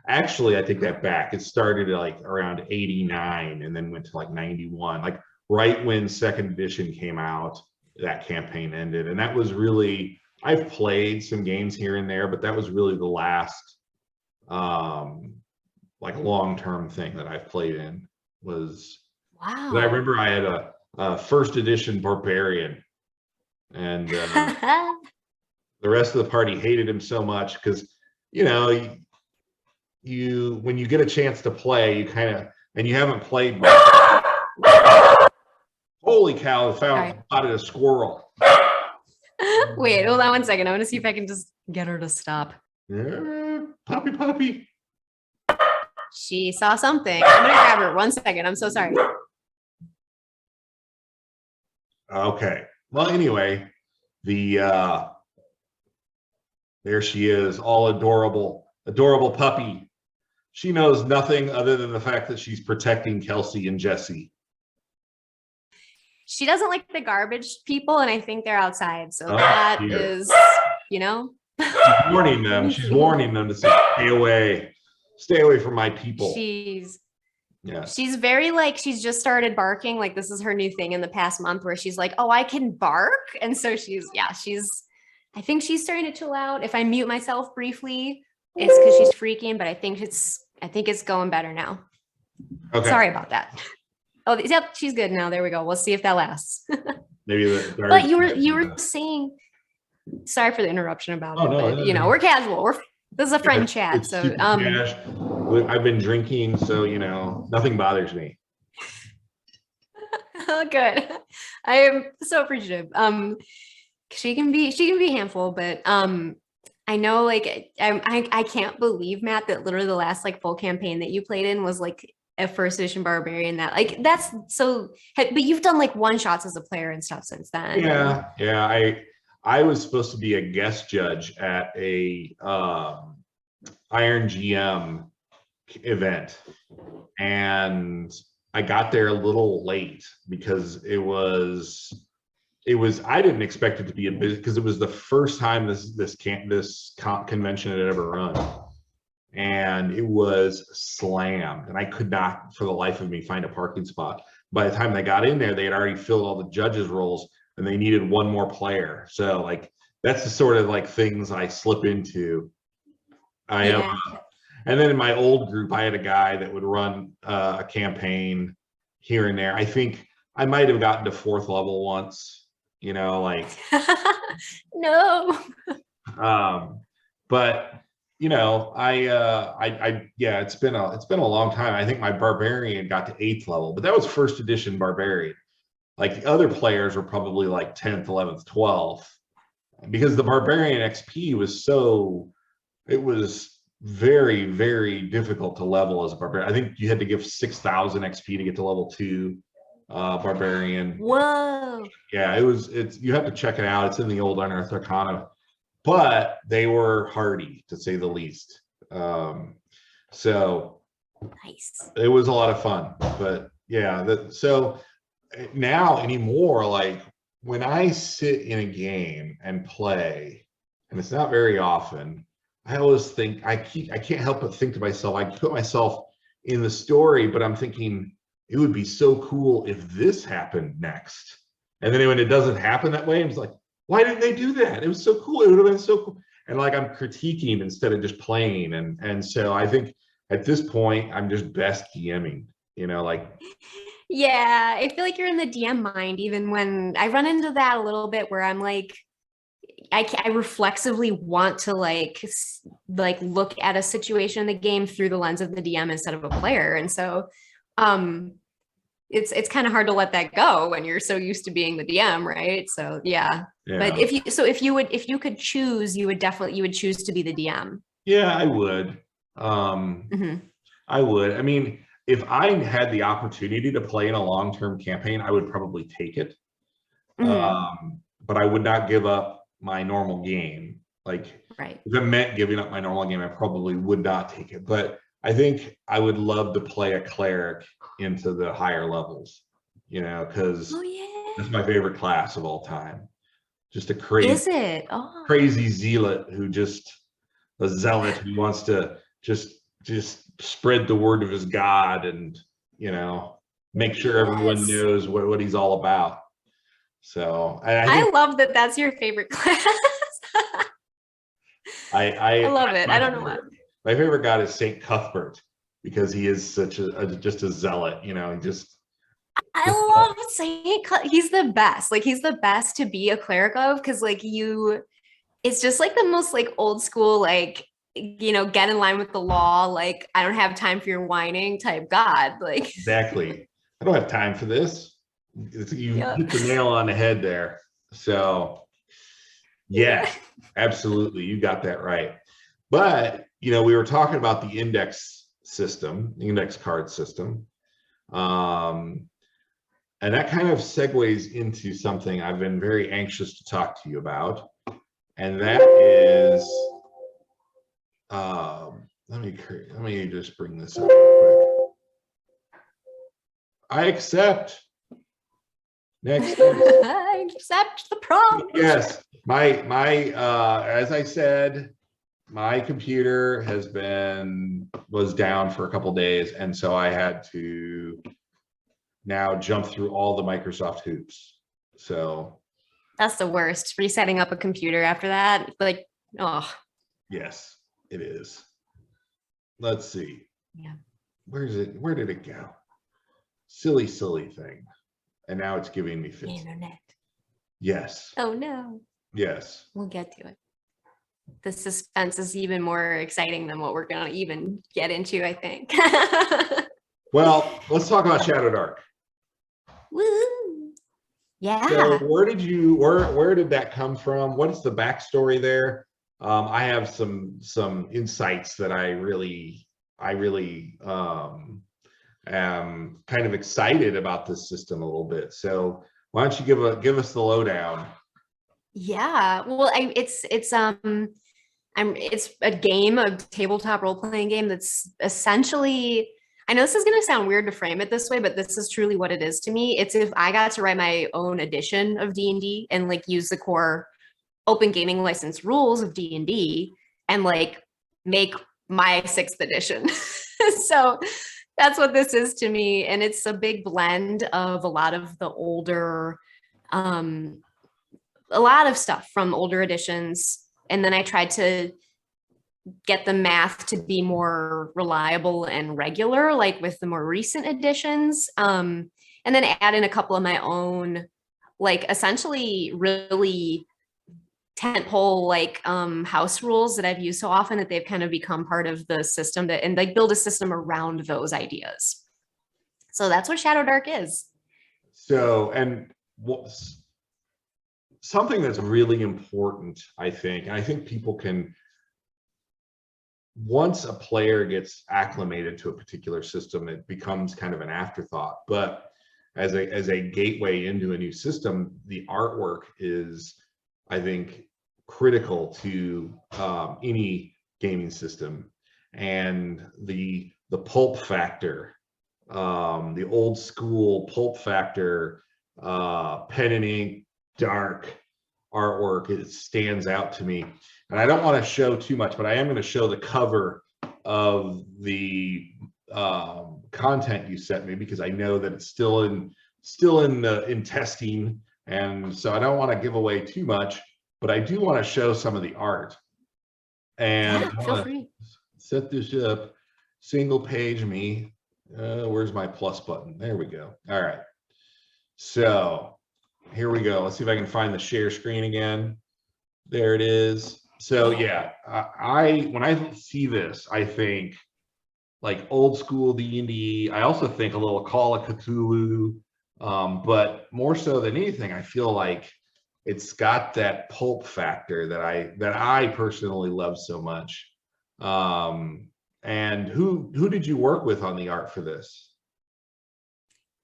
that back. It started like around 89 and then went to like 91. Like right when 2nd edition came out, that campaign ended. And that was really, I've played some games here and there, but that was really the last like long-term thing that I've played in was. Wow. I remember I had a 1st edition barbarian, and the rest of the party hated him so much because when you get a chance to play, you kind of, and you haven't played much. Holy cow! I spotted a squirrel. Wait, hold on 1 second. I want to see if I can just get her to stop. Yeah, puppy. She saw something. I'm gonna grab her 1 second. I'm so sorry. Okay. Well, anyway, there she is, all adorable puppy. She knows nothing other than the fact that she's protecting Kelsey and Jesse. She doesn't like the garbage people, and I think they're outside. So that is, She's warning them. She's warning them to say, stay away from my people. Yeah. She's very like, she's just started barking. Like this is her new thing in the past month where she's like, oh, I can bark. And so I think she's starting to chill out. If I mute myself briefly, it's because she's freaking, but I think it's going better now. Okay. Sorry about that. Oh, yep, she's good now. There we go. We'll see if that lasts. Maybe but you were saying, sorry for the interruption about it, but you know, we're casual. This is a friend chat. It's So I've been drinking, so you know, nothing bothers me. Oh, good. I am so appreciative. She can be a handful, but I know like I can't believe, Matt, that literally the last like full campaign that you played in was like a first edition barbarian. That like that's so, but you've done like one shots as a player and stuff since then. Yeah. I was supposed to be a guest judge at a Iron GM event, and I got there a little late because it was I didn't expect it to be a business, because it was the first time this convention had ever run, and it was slammed, and I could not for the life of me find a parking spot. By the time they got in there, they had already filled all the judges' roles, and they needed one more player. So like that's the sort of like things I slip into. And then in my old group, I had a guy that would run a campaign here and there. I think I might have gotten to 4th level once, you know, like no. But you know, yeah, it's been a long time. I think my barbarian got to 8th level, but that was first edition barbarian. Like the other players were probably like 10th, 11th, 12th, because the barbarian XP was it was very, very difficult to level as a barbarian. I think you had to give 6,000 XP to get to level 2 barbarian. Whoa. Yeah, you have to check it out. It's in the old Unearthed Arcana, but they were hardy to say the least. So nice. It was a lot of fun. But yeah, so now anymore, like when I sit in a game and play, and it's not very often, I always think I can't help but think to myself, I put myself in the story, but I'm thinking it would be so cool if this happened next. And then when it doesn't happen that way, I'm just like, why didn't they do that? It was so cool. It would have been so cool. And like I'm critiquing instead of just playing. And so I think at this point, I'm just best DMing, you know, like. Yeah, I feel like you're in the DM mind, even when I run into that a little bit where I'm like, I reflexively want to like look at a situation in the game through the lens of the DM instead of a player. And so it's kind of hard to let that go when you're so used to being the DM, right? So yeah. But if you could choose, you would choose to be the DM. Yeah, I would. I would. I mean, if I had the opportunity to play in a long-term campaign, I would probably take it. But I would not give up my normal game. Like, right. If it meant giving up my normal game, I probably would not take it. But I think I would love to play a cleric into the higher levels, you know, because that's my favorite class of all time. Just a crazy zealot a zealot who wants to just spread the word of his God and, you know, make sure everyone knows what he's all about. So I love that that's your favorite class. I love it. I don't know why. My favorite god is Saint Cuthbert, because he is such just a zealot, you know. I love Saint Cuthbert. He's the best. Like he's the best to be a cleric of, because like it's just like the most like old school, like, you know, get in line with the law, like I don't have time for your whining type god. Like exactly. I don't have time for this. You hit the nail on the head there. So yeah, absolutely, you got that right. But you know, we were talking about the index card system, and that kind of segues into something I've been very anxious to talk to you about, and that is let me just bring this up real quick. I accept. Next. I accept the prompt. Yes, my as I said my computer was down for a couple days, and so I had to now jump through all the Microsoft hoops. So That's the worst. Resetting up a computer after that, like, oh. yes, it is. Let's see. Yeah. Where did it go? Silly thing. And now it's giving me fits. Internet. Yes. Oh no. Yes. We'll get to it. The suspense is even more exciting than what we're gonna even get into, I think. Well, let's talk about Shadow Dark. Woo! Yeah. So where did that come from? What is the backstory there? I have some insights that I really am kind of excited about this system a little bit. So why don't you give us the lowdown? Yeah. Well, it's a game, a tabletop role-playing game that's essentially, I know this is going to sound weird to frame it this way, but this is truly what it is to me. It's if I got to write my own edition of D&D and like use the core open gaming license rules of D&D and like make my 6th edition. So that's what this is to me. And it's a big blend of a lot of the older, a lot of stuff from older editions. And then I tried to get the math to be more reliable and regular, like with the more recent editions. And then add in a couple of my own, like essentially really tentpole like house rules that I've used so often that they've kind of become part of the system and like build a system around those ideas. So that's what Shadow Dark is. So, and something that's really important, I think people can, once a player gets acclimated to a particular system, it becomes kind of an afterthought. But as a gateway into a new system, the artwork is, I think, critical to any gaming system, and the pulp factor, the old school pulp factor, pen and ink, dark artwork, it stands out to me. And I don't want to show too much, but I am going to show the cover of the content you sent me, because I know that it's still in testing, and so I don't want to give away too much, but I do want to show some of the art. And yeah, feel free. Set this up. Single page me. Where's my plus button? There we go. All right. So here we go. Let's see if I can find the share screen again. There it is. So yeah, when I see this, I think like old school D&D. I also think a little Call of Cthulhu, but more so than anything, I feel like it's got that pulp factor that I personally love so much. And who did you work with on the art for this?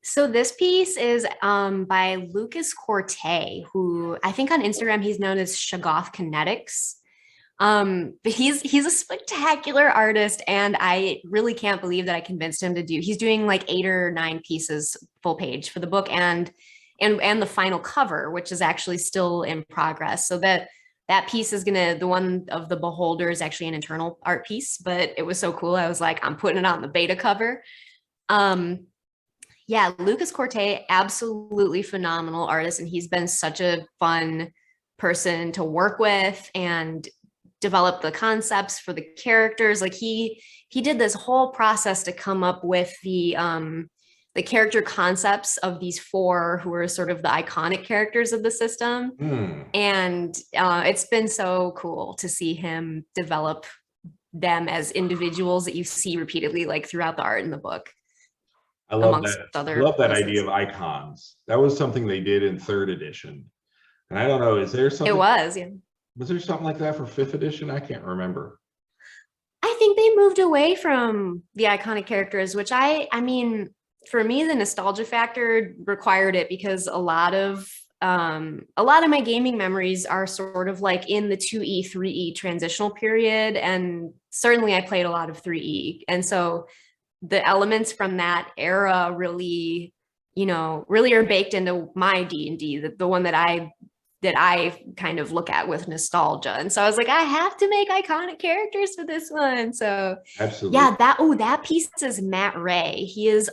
So this piece is by Lucas Corte, who I think on Instagram he's known as Shoggoth Kinetics. But he's a spectacular artist, and I really can't believe that I convinced him to he's doing like 8 or 9 pieces full page for the book and the final cover, which is actually still in progress. So that piece is the one of the Beholder is actually an internal art piece, but it was so cool. I was like, I'm putting it on the beta cover. Yeah, Lucas Corte, absolutely phenomenal artist. And he's been such a fun person to work with and develop the concepts for the characters. Like he did this whole process to come up with the character concepts of these 4 who are sort of the iconic characters of the system. And it's been so cool to see him develop them as individuals that you see repeatedly like throughout the art in the book. I love that. I love that idea of icons. That was something they did in 3rd edition. And I don't know, is there something? It was, yeah. Was there something like that for 5th edition? I can't remember. I think they moved away from the iconic characters, which I mean, for me, the nostalgia factor required it, because a lot of my gaming memories are sort of like in the 2E, 3E transitional period. And certainly I played a lot of 3E. And so the elements from that era really, really are baked into my D&D, the one that I that I kind of look at with nostalgia. And so I was like, I have to make iconic characters for this one. So Absolutely. yeah, that piece is Matt Ray. He is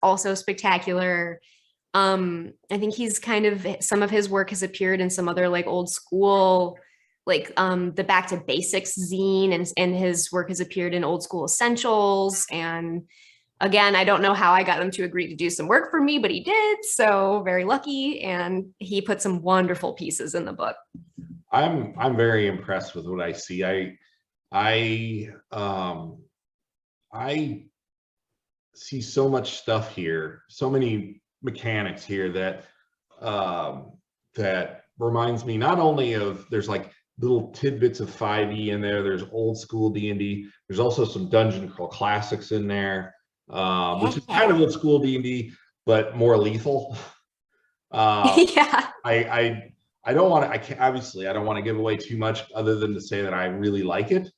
also spectacular. I think he's kind of, some of his work has appeared in some other like old school, like the Back to Basics zine, and his work has appeared in Old School Essentials. And again, I don't know how I got him to agree to do some work for me, but he did. So very lucky. And he put some wonderful pieces in the book. I'm very impressed with what I see. I see so much stuff here, so many mechanics here that that reminds me not only of, there's like little tidbits of 5e in there, there's old school D&D, there's also some dungeon crawl classics in there, which is kind of old school D&D but more lethal. Yeah. I don't want to, I can't, obviously I don't want to give away too much other than to say that I really like it,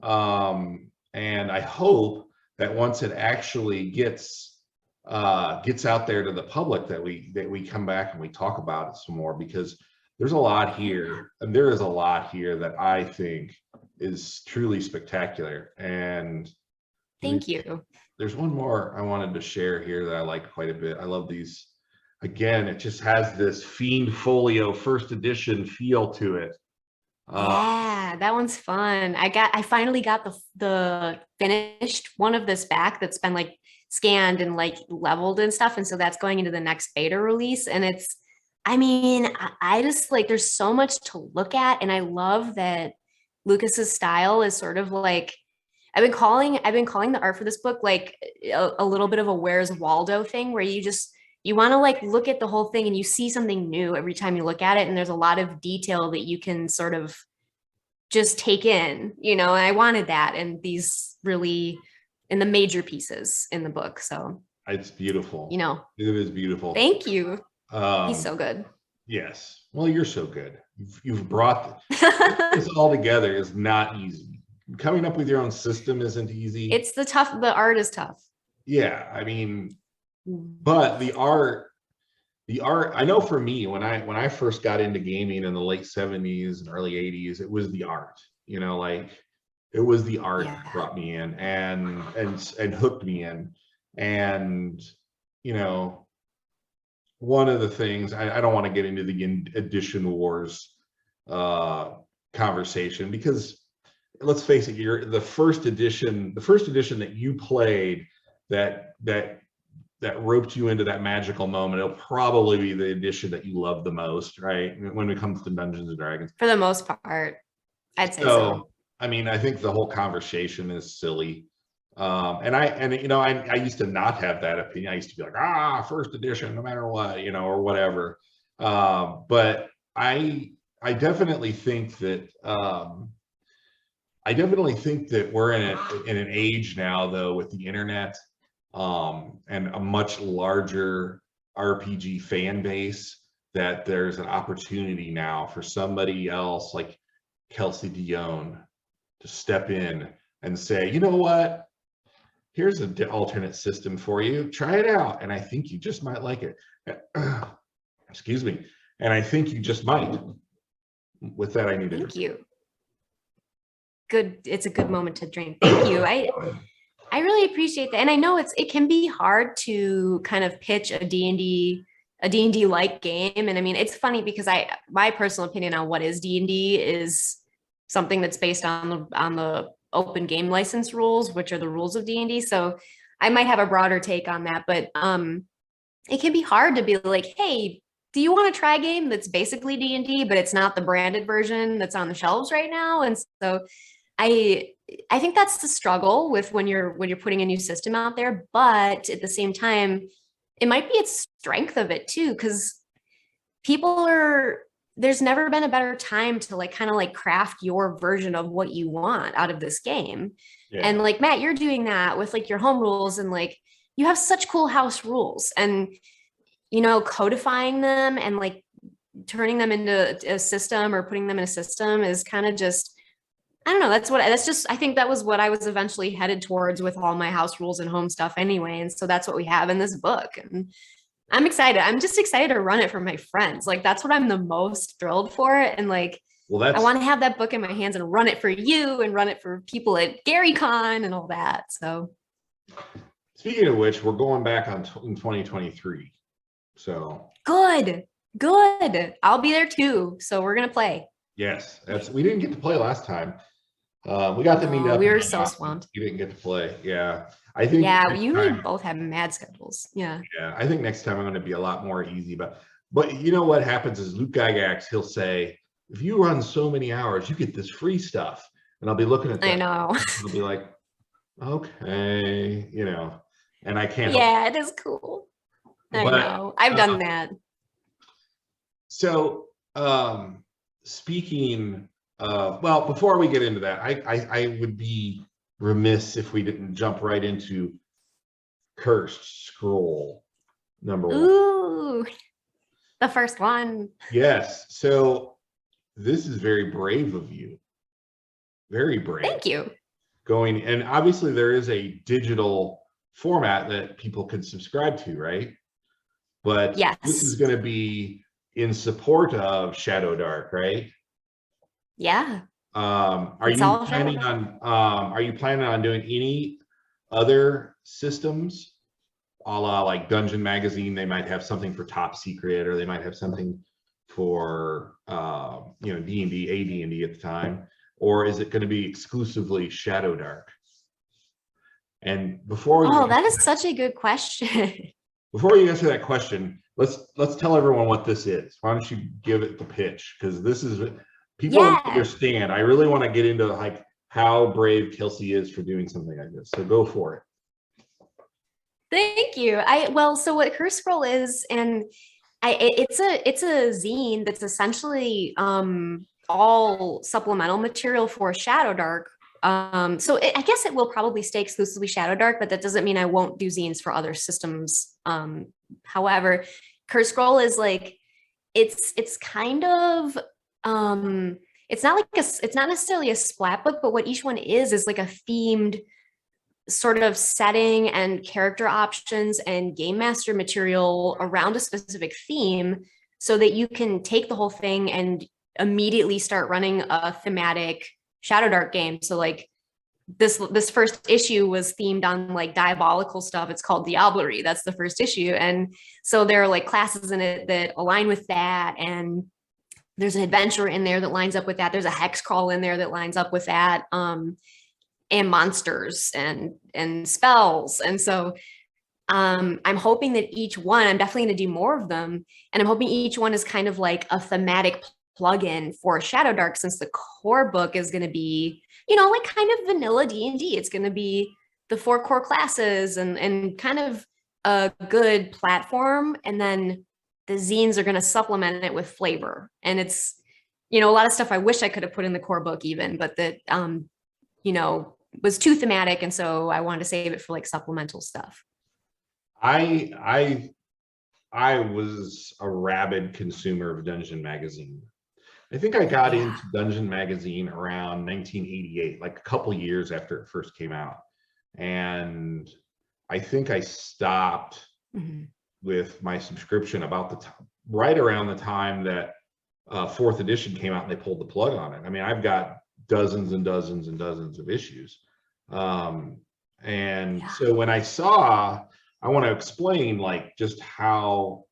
and I hope that once it actually gets out there to the public, that we come back and we talk about it some more, because there's a lot here, and there is a lot here that I think is truly spectacular. And Thank you. There's one more I wanted to share here that I like quite a bit. I love these. Again, it just has this Fiend Folio first edition feel to it. Yeah, that one's fun. I finally got the finished one of this back that's been like scanned and like leveled and stuff. And so that's going into the next beta release. And it's, I mean, I just like, there's so much to look at. And I love that Lucas's style is sort of like, I've been calling the art for this book like a little bit of a Where's Waldo thing, where you want to like look at the whole thing and you see something new every time you look at it. And there's a lot of detail that you can sort of just take in, and I wanted that. And these really, in the major pieces in the book. So it's beautiful. It is beautiful. Thank you. He's so good. Yes. Well, you're so good. You've brought this all together is not easy. Coming up with your own system isn't easy. The art is tough. Yeah. I mean, but the art, I know for me, when I first got into gaming in the late 70s and early 80s, it was the art, like it was the art that brought me in and hooked me in. And, one of the things, I don't want to get into the edition wars conversation, because let's face it, the first edition that you played that roped you into that magical moment, it'll probably be the edition that you love the most, right? When it comes to Dungeons and Dragons. For the most part, I'd say so. I mean, I think the whole conversation is silly. I used to not have that opinion. I used to be like, first edition, no matter what, or whatever. But I definitely think that we're in an age now, though, with the internet, and a much larger RPG fan base, that there's an opportunity now for somebody else like Kelsey Dionne to step in and say, you know what? Here's an alternate system for you. Try it out. And I think you just might like it. Excuse me. And I think you just might. With that, I need to. Thank you. Good. It's a good moment to drink. Thank you. I really appreciate that. And I know it can be hard to kind of pitch a D&D like game. And I mean, it's funny because my personal opinion on what is D&D is something that's based on the open game license rules, which are the rules of D&D. So I might have a broader take on that, but it can be hard to be like, hey, do you want to try a game that's basically D&D, but it's not the branded version that's on the shelves right now? And so I think that's the struggle with when you're putting a new system out there, but at the same time, it might be its strength of it too, because there's never been a better time to like kind of like craft your version of what you want out of this game. Yeah. And like Matt, you're doing that with like your home rules, and like you have such cool house rules, and codifying them and like turning them into a system or putting them in a system is kind of just, I don't know. I think that was what I was eventually headed towards with all my house rules and home stuff anyway. And so that's what we have in this book. And I'm excited. I'm just excited to run it for my friends. Like that's what I'm the most thrilled for. And like Well, I that's want to have that book in my hands and run it for you and run it for people at GaryCon and all that. So speaking of which, we're going back in 2023. So good, good. I'll be there too. So we're gonna play. yes, we didn't get to play last time. We got to meet No, up. we and were so whatnot. swamped. You didn't get to play. Yeah, I think Yeah, next you and time. both have mad schedules. Yeah. Yeah, I think next time I'm going to be a lot more easy. But you know what happens is Luke Gygax, he'll say, if you run so many hours, you get this free stuff, and I'll be looking at I that. know. I'll be like, okay, and I can't help. Yeah, it is cool. I But know. I've done that. so speaking of, well, before we get into that, I would be remiss if we didn't jump right into Cursed Scroll number 1. Ooh, the first one. Yes. So this is very brave of you. Very brave. Thank you. Going, and obviously there is a digital format that people can subscribe to, right? But Yes. this is going to be in support of Shadow Dark, right? Yeah. Are you planning on doing any other systems, a la like Dungeon Magazine? They might have something for Top Secret, or they might have something for D&D, AD&D at the time, or is it going to be exclusively Shadow Dark? And that is such a good question. Before you answer that question, let's tell everyone what this is. Why don't you give it the pitch? Because this is people don't understand. I really want to get into like how brave Kelsey is for doing something like this. So go for it. Thank you. So what Cursed Scroll is, and it's a zine that's essentially all supplemental material for Shadow Dark. I guess it will probably stay exclusively Shadow Dark, but that doesn't mean I won't do zines for other systems. However, Cursed Scroll is like it's kind of it's not necessarily a splat book, but what each one is like a themed sort of setting and character options and game master material around a specific theme, so that you can take the whole thing and immediately start running a thematic Shadow Dark game. So like this first issue was themed on like diabolical stuff. It's called Diablerie. That's the first issue. And so there are like classes in it that align with that. And there's an adventure in there that lines up with that. There's a hex crawl in there that lines up with that. And monsters and spells. And so I'm hoping that each one, I'm definitely going to do more of them. And I'm hoping each one is kind of like a thematic plugin for Shadow Dark, since the core book is going to be, like kind of vanilla D&D. It's going to be the 4 core classes and kind of a good platform. And then the zines are going to supplement it with flavor. And it's, a lot of stuff I wish I could have put in the core book even, but that, was too thematic. And so I wanted to save it for like supplemental stuff. I was a rabid consumer of Dungeon Magazine. I think I got into Dungeon Magazine around 1988, like a couple years after it first came out. And I think I stopped with my subscription about the time, right around the time that 4th edition came out and they pulled the plug on it. I mean, I've got dozens and dozens and dozens of issues. So when I want to explain like just how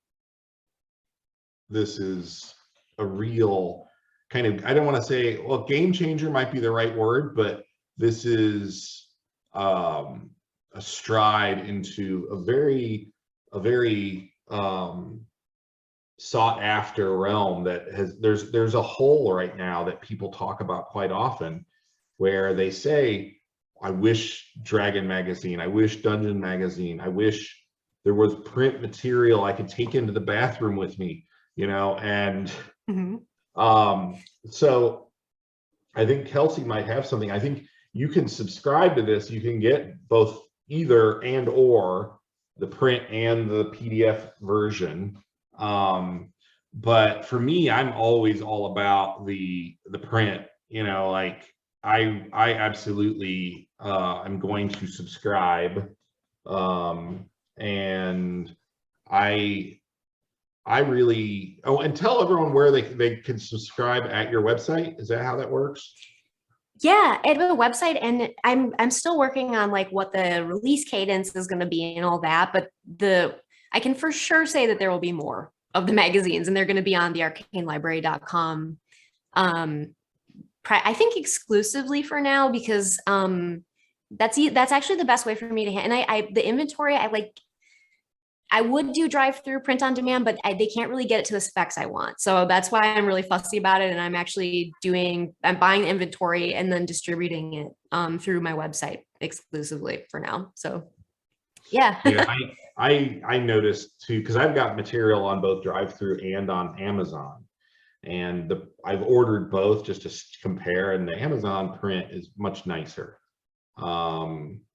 this is a real kind of, I don't want to say, well, game changer might be the right word, but this is a stride into a very sought after realm that there's a hole right now that people talk about quite often, where they say, I wish Dragon Magazine, I wish Dungeon Magazine, I wish there was print material I could take into the bathroom with me, and so I think Kelsey might have something. I think you can subscribe to this. You can get both either and or the print and the PDF version. But for me, I'm always all about the print, like I absolutely I'm going to subscribe. And I really, oh, and tell everyone where they can subscribe at your website. Is that how that works? Yeah, I have a website, and I'm still working on like what the release cadence is going to be and all that. But I can for sure say that there will be more of the magazines, and they're going to be on the arcanelibrary.com. I think exclusively for now, because that's actually the best way for me to and the inventory, I would do drive-through print on demand, but they can't really get it to the specs I want. So that's why I'm really fussy about it. And I'm actually I'm buying inventory and then distributing it through my website exclusively for now. So yeah. Yeah, I noticed too, because I've got material on both drive-through and on Amazon. And I've ordered both just to compare, and the Amazon print is much nicer.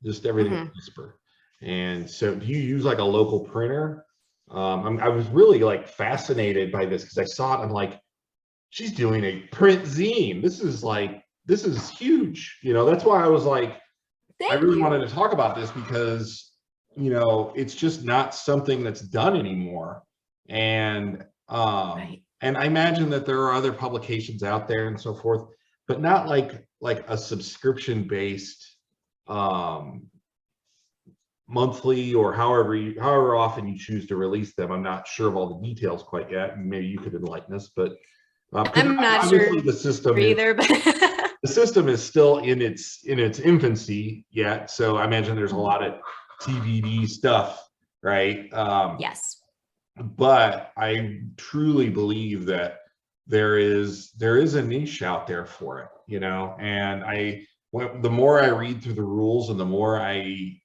Just everything is crisper. And so do you use like a local printer? I was really like fascinated by this because I saw it. I'm like, she's doing a print zine. This is huge. You know, that's why I was like, I really wanted to talk about this because, you know, it's just not something that's done anymore. And, and I imagine that there are other publications out there and so forth, but not like a subscription based, monthly or however often you choose to release them. I'm not sure of all the details quite yet, and maybe you could enlighten us, but I'm not sure the system either, but the system is still in its infancy yet, so I imagine there's a lot of TBD stuff, right? Yes, but I truly believe that there is a niche out there for it, you know. And the more I read through the rules and the more I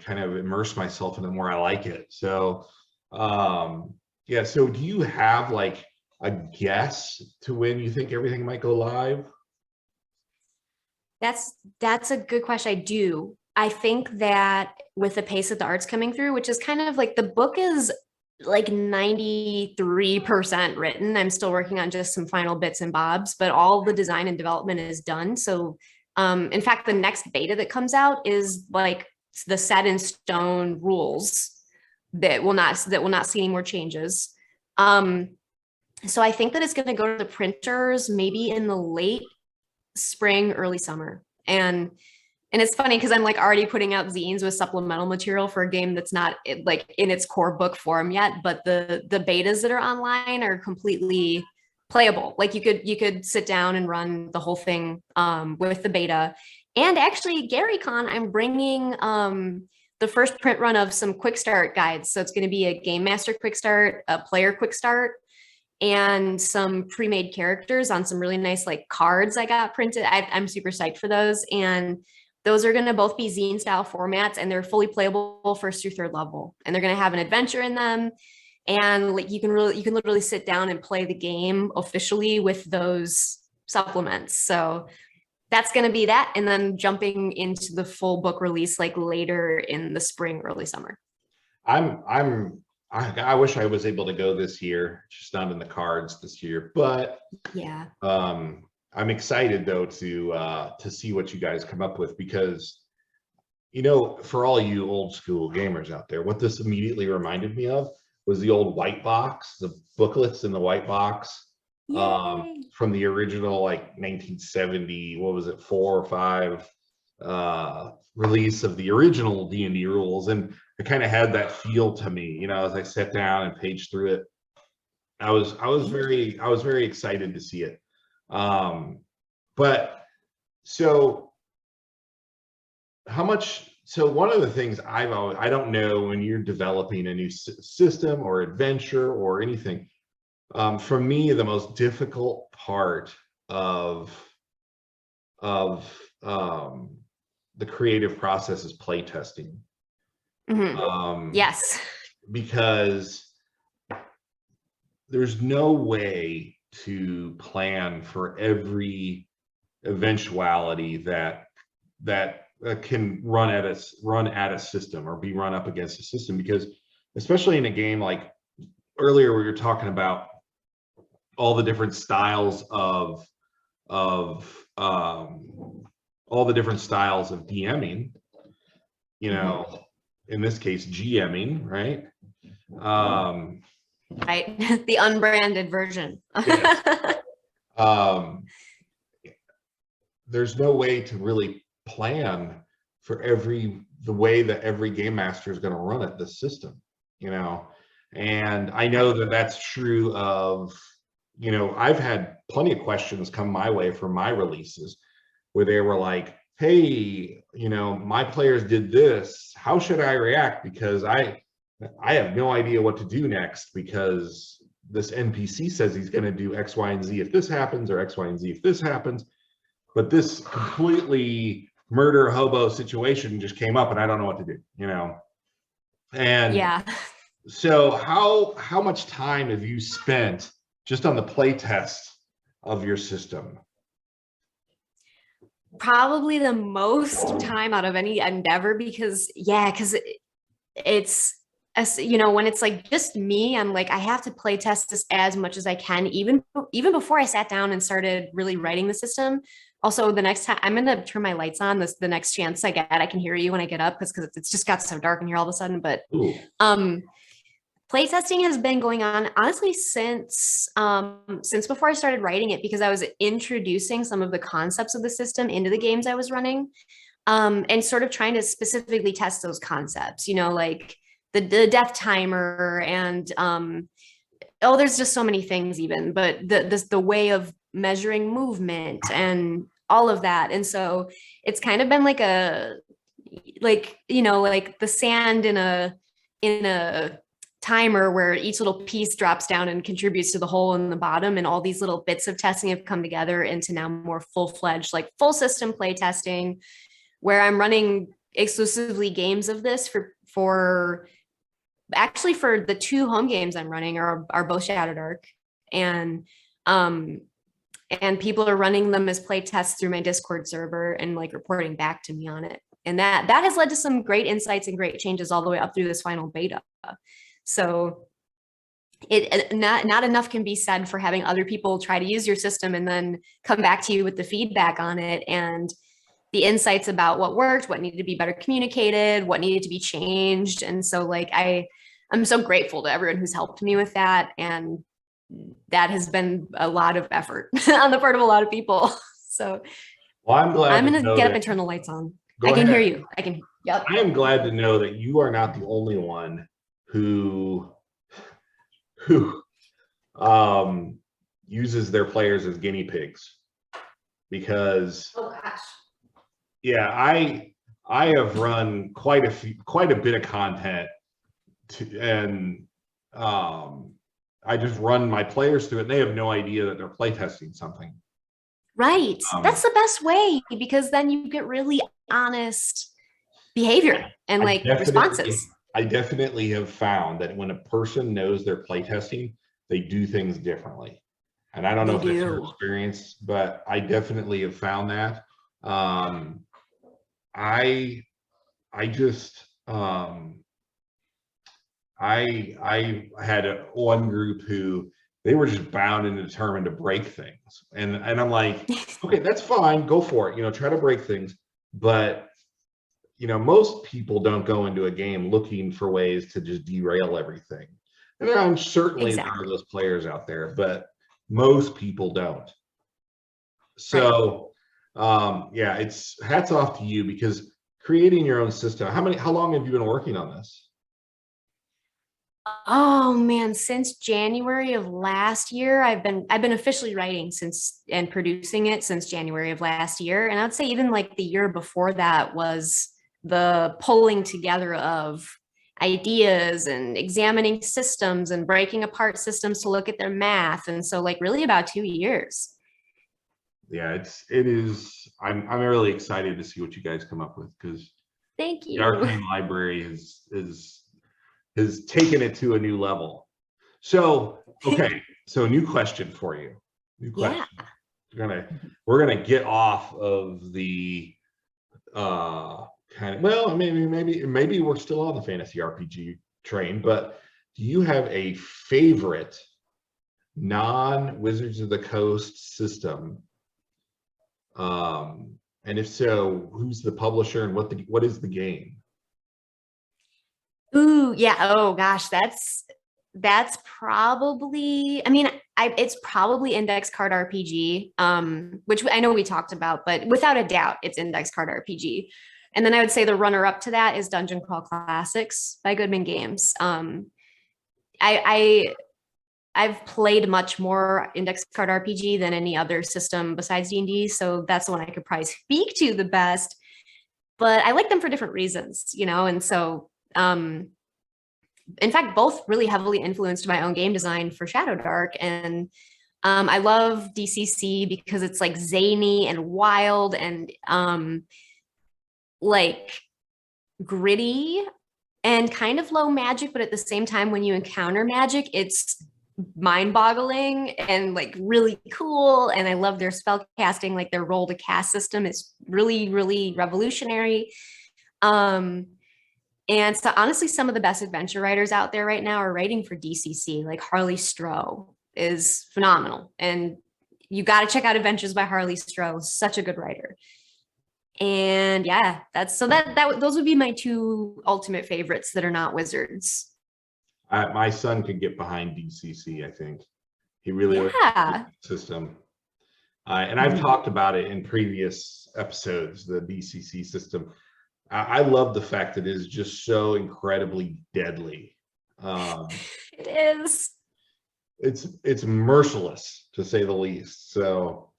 kind of immerse myself in it, the more I like it. So yeah, so do you have like a guess to when you think everything might go live? that's a good question. I do. I think that with the pace that the art's coming through, which is kind of like the book is like 93% written. I'm still working on just some final bits and bobs, but all the design and development is done. So in fact, the next beta that comes out is like the set in stone rules that will not see any more changes. So I think that it's going to go to the printers maybe in the late spring, early summer. And it's funny because I'm like already putting out zines with supplemental material for a game that's not like in its core book form yet, but the betas that are online are completely playable. Like you could sit down and run the whole thing with the beta. And actually, GaryCon, I'm bringing the first print run of some quick start guides. So it's going to be a game master quick start, a player quick start, and some pre-made characters on some really nice like cards I got printed. I'm super psyched for those. And those are going to both be zine style formats, and they're fully playable first through third level. And they're going to have an adventure in them. And like you can literally sit down and play the game officially with those supplements. So that's going to be that. And then jumping into the full book release like later in the spring, early summer. I wish I was able to go this year, just not in the cards this year, but yeah. I'm excited though to see what you guys come up with, because, you know, for all you old school gamers out there, what this immediately reminded me of was the old white box, the booklets in the white box from the original like 1970, what was it, 4 or 5 release of the original D&D rules. And it kind of had that feel to me, you know, as I sat down and paged through it. I was very excited to see it. But so how much, so one of the things I don't know, when you're developing a new system or adventure or anything, for me, the most difficult part of the creative process is play testing. Yes. Because there's no way to plan for every eventuality that can run at a system or be run up against a system. Because especially in a game like earlier, we were talking about all the different styles of DMing, you know, in this case GMing, right? Right, the unbranded version. Yes. There's no way to really plan for the way that every game master is going to run it, this system, you know. And I know that that's true of, you know, I've had plenty of questions come my way for my releases where they were like, hey, you know, my players did this, how should I react, because I have no idea what to do next, because this NPC says he's going to do X, Y, and Z if this happens, or X, Y, and Z if this happens. But this completely murder hobo situation just came up and I don't know what to do, you know? And yeah. So how much time have you spent just on the play test of your system? Probably the most time out of any endeavor, because it's, you know, when it's like just me, I'm like, I have to play test this as much as I can, even before I sat down and started really writing the system. Also, the next time I'm gonna turn my lights on, the next chance I get, I can hear you when I get up, because it's just got so dark in here all of a sudden. But Ooh. Playtesting has been going on honestly since before I started writing it, because I was introducing some of the concepts of the system into the games I was running, and sort of trying to specifically test those concepts, you know, like the death timer and oh, there's just so many things even, but the way of measuring movement and all of that. And so it's kind of been like you know, like the sand in a timer where each little piece drops down and contributes to the hole in the bottom, and all these little bits of testing have come together into now more full-fledged, like full system play testing, where I'm running exclusively games of this for actually for the 2 home games I'm running are both Shadow Dark, and people are running them as play tests through my Discord server and like reporting back to me on it. And that has led to some great insights and great changes all the way up through this final beta. So not enough can be said for having other people try to use your system and then come back to you with the feedback on it and the insights about what worked, what needed to be better communicated, what needed to be changed. And so like I'm so grateful to everyone who's helped me with that. And that has been a lot of effort on the part of a lot of people. So well, I'm glad I'm going to get up and turn the lights on. Go I can ahead. hear you. Yep. I am glad to know that you are not the only one who uses their players as guinea pigs, because oh gosh, yeah, I have run quite a bit of content and I just run my players through it and they have no idea that they're playtesting something. Right. That's the best way, because then you get really honest behavior and like responses. I definitely have found that when a person knows they're playtesting, they do things differently. And I don't know if that's your experience, but I definitely have found that. I had one group who they were just bound and determined to break things. And I'm like, okay, that's fine, go for it, you know, try to break things. But you know, most people don't go into a game looking for ways to just derail everything. And I'm certainly there are those players out there, but most people don't. So yeah, it's hats off to you, because creating your own system. How long have you been working on this? Oh man, since January of last year, I've been officially writing and producing it since January of last year. And I'd say even like the year before that was the pulling together of ideas and examining systems and breaking apart systems to look at their math. And so like really about 2 years. Yeah, it is. I'm really excited to see what you guys come up with, because thank you. The Arcane library has taken it to a new level. So okay, so new question for you. New question. Yeah. We're gonna get off of the kind of, well, I mean, maybe we're still on the fantasy RPG train, but do you have a favorite non-Wizards of the Coast system? And if so, who's the publisher and what is the game? Ooh, yeah. Oh gosh, that's probably, I mean, it's probably index card RPG, which I know we talked about, but without a doubt, it's index card RPG. And then I would say the runner up to that is Dungeon Crawl Classics by DMing Games. I I've played much more index card RPG than any other system besides D&D, so that's the one I could probably speak to the best. But I like them for different reasons, you know, and so in fact, both really heavily influenced my own game design for Shadow Dark. And I love DCC because it's like zany and wild and like gritty and kind of low magic, but at the same time, when you encounter magic, it's mind-boggling and like really cool. And I love their spell casting, like their roll to cast system is really, really revolutionary. And so honestly, some of the best adventure writers out there right now are writing for DCC, like Harley Stroh is phenomenal. And you got to check out Adventures by Harley Stroh, such a good writer. And yeah, that's so that those would be my two ultimate favorites that are not wizards. My son could get behind DCC, I think. He really likes Yeah. the system. And I've talked about it in previous episodes, the DCC system. I love the fact that it is just so incredibly deadly. It is. It's merciless, to say the least. So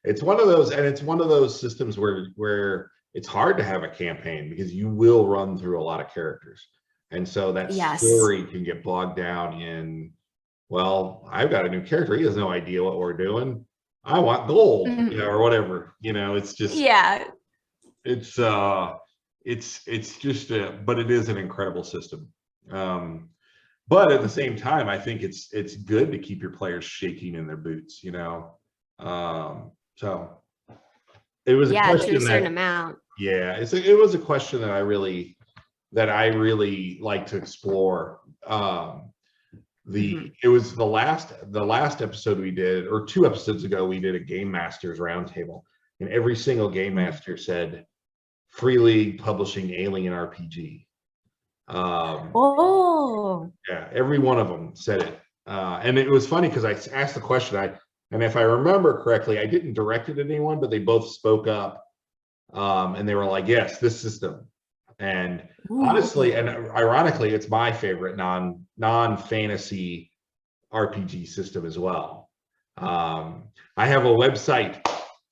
it's one of those, and it's one of those systems where it's hard to have a campaign because you will run through a lot of characters. And so that story can get bogged down in, well, I've got a new character. He has no idea what we're doing. I want gold, you know, or whatever. You know, it's just it's just but it is an incredible system. But at the same time, I think it's good to keep your players shaking in their boots, you know. So it was a question to a certain amount. Yeah, it was a question that I really like to explore. It was the last episode we did, or 2 episodes ago, we did a Game Masters roundtable, and every single Game Master said Free League publishing Alien RPG. Yeah, every one of them said it. And it was funny because I asked the question, and if I remember correctly, I didn't direct it at anyone, but they both spoke up, and they were like, yes, this system. And honestly, and ironically, it's my favorite non-fantasy RPG system as well. I have a website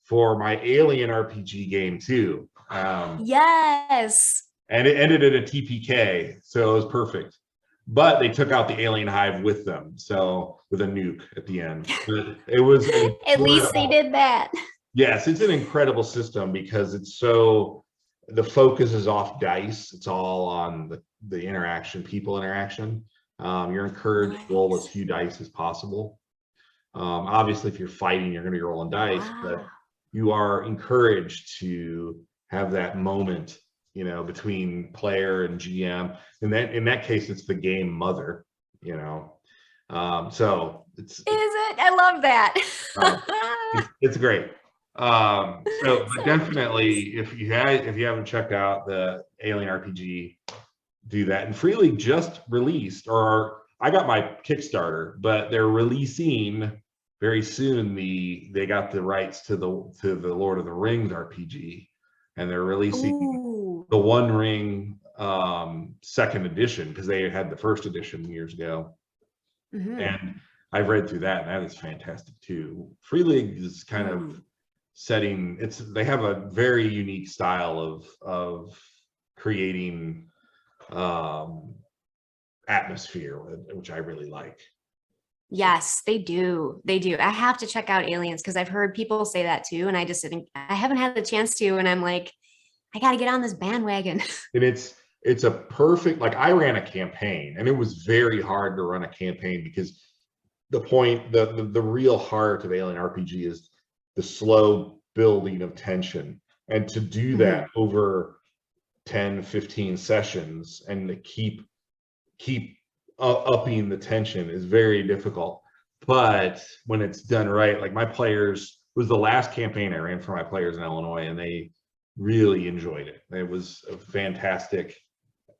for my Alien RPG game too. Yes. And it ended at a TPK, so it was perfect. But they took out the alien hive with them, so with a nuke at the end. But it was at least they did that. Yes, it's an incredible system because it's so, the focus is off dice. It's all on the interaction, people interaction. You're encouraged to roll as few dice as possible. Obviously, if you're fighting, you're going to be rolling dice, but you are encouraged to have that moment, you know, between player and GM. And then in that case, it's the game mother, you know. So it's I love that. it's great. So but definitely, if you haven't checked out the Alien RPG, do that. And Free League just released, or I got my Kickstarter, but they're releasing very soon. They got the rights to the Lord of the Rings RPG, and they're releasing the One Ring second edition, because they had the first edition years ago. And I've read through that, and that is fantastic too. Free League is kind of setting, they have a very unique style of creating atmosphere, which I really like. Yes, they do. They do. I have to check out Aliens because I've heard people say that too, and I haven't had the chance to, and I'm like, I got to get on this bandwagon. And it's a perfect, like, I ran a campaign, and it was very hard to run a campaign because the real heart of Alien RPG is the slow building of tension, and to do that over 10-15 sessions and to keep upping the tension is very difficult. But when it's done right, like, my players, it was the last campaign I ran for my players in Illinois, and they really enjoyed it. It was a fantastic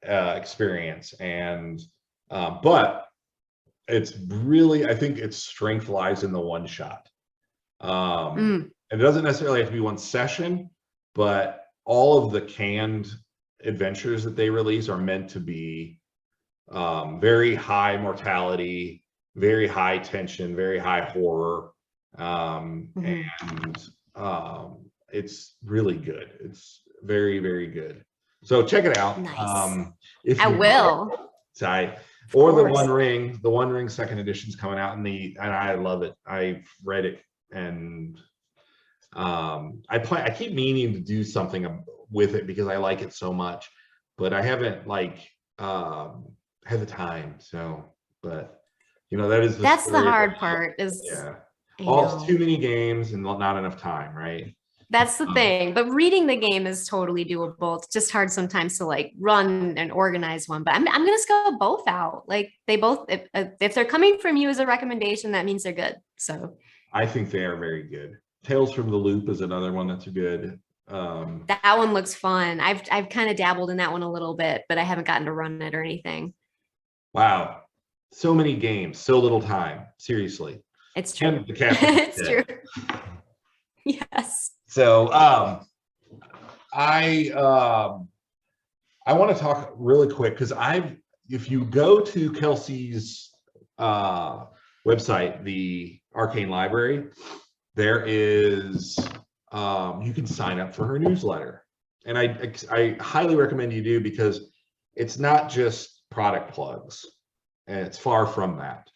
experience. And but it's really, I think its strength lies in the one shot. And it doesn't necessarily have to be one session, but all of the canned adventures that they release are meant to be very high mortality, very high tension, very high horror. And it's really good. It's very, very good. So check it out. Nice. If I you will. Or the One Ring second edition's coming out, and I love it. I've read it, and I keep meaning to do something with it because I like it so much, but I haven't had the time. So, but you know, that's the hard part is too many games and not enough time, right? That's the thing, but reading the game is totally doable. It's just hard sometimes to like run and organize one, but I'm gonna scope both out. Like they both, if they're coming from you as a recommendation, that means they're good. So I think they are very good. Tales from the Loop is another one that's good. That one looks fun. I've kind of dabbled in that one a little bit, but I haven't gotten to run it or anything. Wow, so many games, so little time. Seriously, it's true. It's true. Yes. So I want to talk really quick because if you go to Kelsey's website, the Arcane Library, there is you can sign up for her newsletter, and I highly recommend you do, because it's not just product plugs, and it's far from that.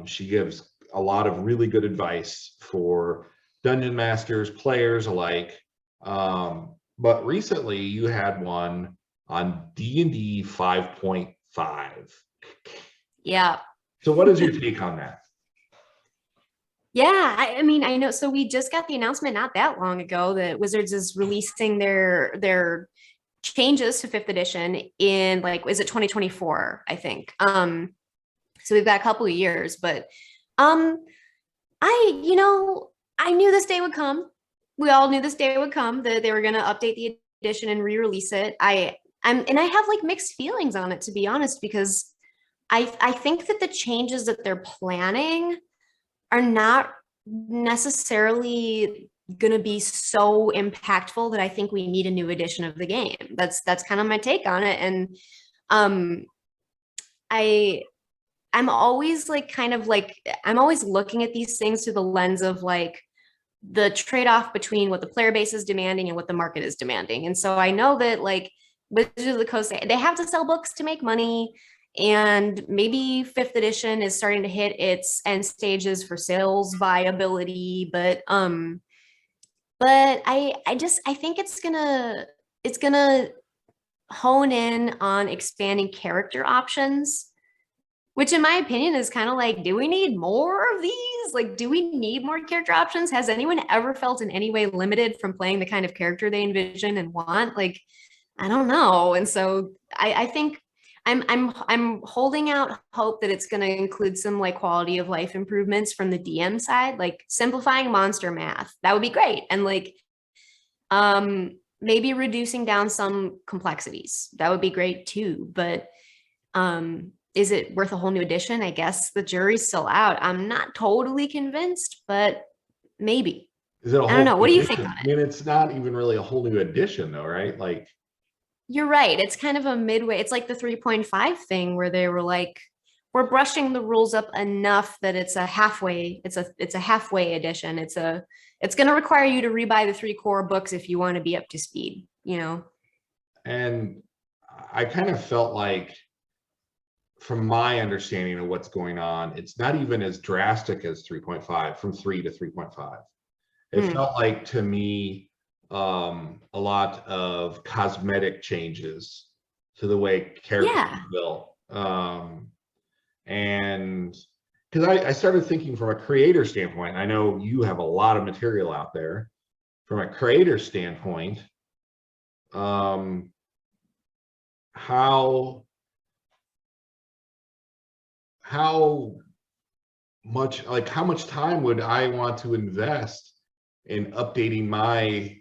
She gives a lot of really good advice for dungeon masters, players alike. But recently you had one on D&D 5.5. Yeah. So what is your take on that? Yeah, I mean, I know. So we just got the announcement not that long ago that Wizards is releasing their changes to 5th edition in, like, is it 2024? I think. So we've got a couple of years, but I knew this day would come. We all knew this day would come, that they were going to update the edition and re-release it. I have like mixed feelings on it, to be honest, because I think that the changes that they're planning are not necessarily going to be so impactful that I think we need a new edition of the game. That's kind of my take on it. And I'm always I'm always looking at these things through the lens of like the trade-off between what the player base is demanding and what the market is demanding. And so I know that like Wizards of the Coast, they have to sell books to make money, and maybe 5th edition is starting to hit its end stages for sales viability, but I think it's gonna hone in on expanding character options, which in my opinion is kind of like, do we need more of these? Like, do we need more character options? Has anyone ever felt in any way limited from playing the kind of character they envision and want? Like, I don't know. And so I think I'm holding out hope that it's going to include some like quality of life improvements from the DM side, like simplifying monster math. That would be great. And like, maybe reducing down some complexities. That would be great too. But, is it worth a whole new edition? I guess the jury's still out. I'm not totally convinced, but maybe. Is it a whole I don't know. What do you edition? think on it? I mean, it's not even really a whole new edition though, right? Like, you're right. It's kind of a midway. It's like the 3.5 thing where they were like, we're brushing the rules up enough that it's a halfway, it's a halfway edition. It's going to require you to rebuy the 3 core books if you want to be up to speed, you know? And I kind of felt like, from my understanding of what's going on, it's not even as drastic as 3.5, from 3 to 3.5. It felt like, to me, a lot of cosmetic changes to the way characters are built. And because I started thinking from a creator standpoint, I know you have a lot of material out there. From a creator standpoint, how much time would I want to invest in updating my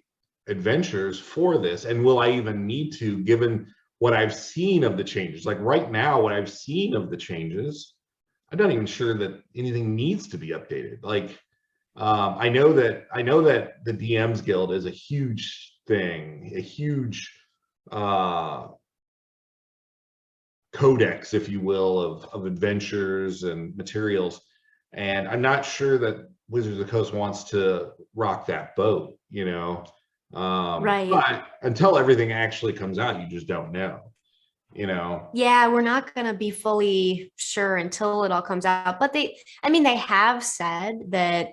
adventures for this? And will I even need to, given what I've seen of the changes, like right now, what I've seen of the changes, I'm not even sure that anything needs to be updated. Like, I know that the DMs Guild is a huge thing, a huge codex, if you will, of adventures and materials. And I'm not sure that Wizards of the Coast wants to rock that boat, you know. Right. But until everything actually comes out, you just don't know, you know. Yeah, we're not going to be fully sure until it all comes out. But they have said that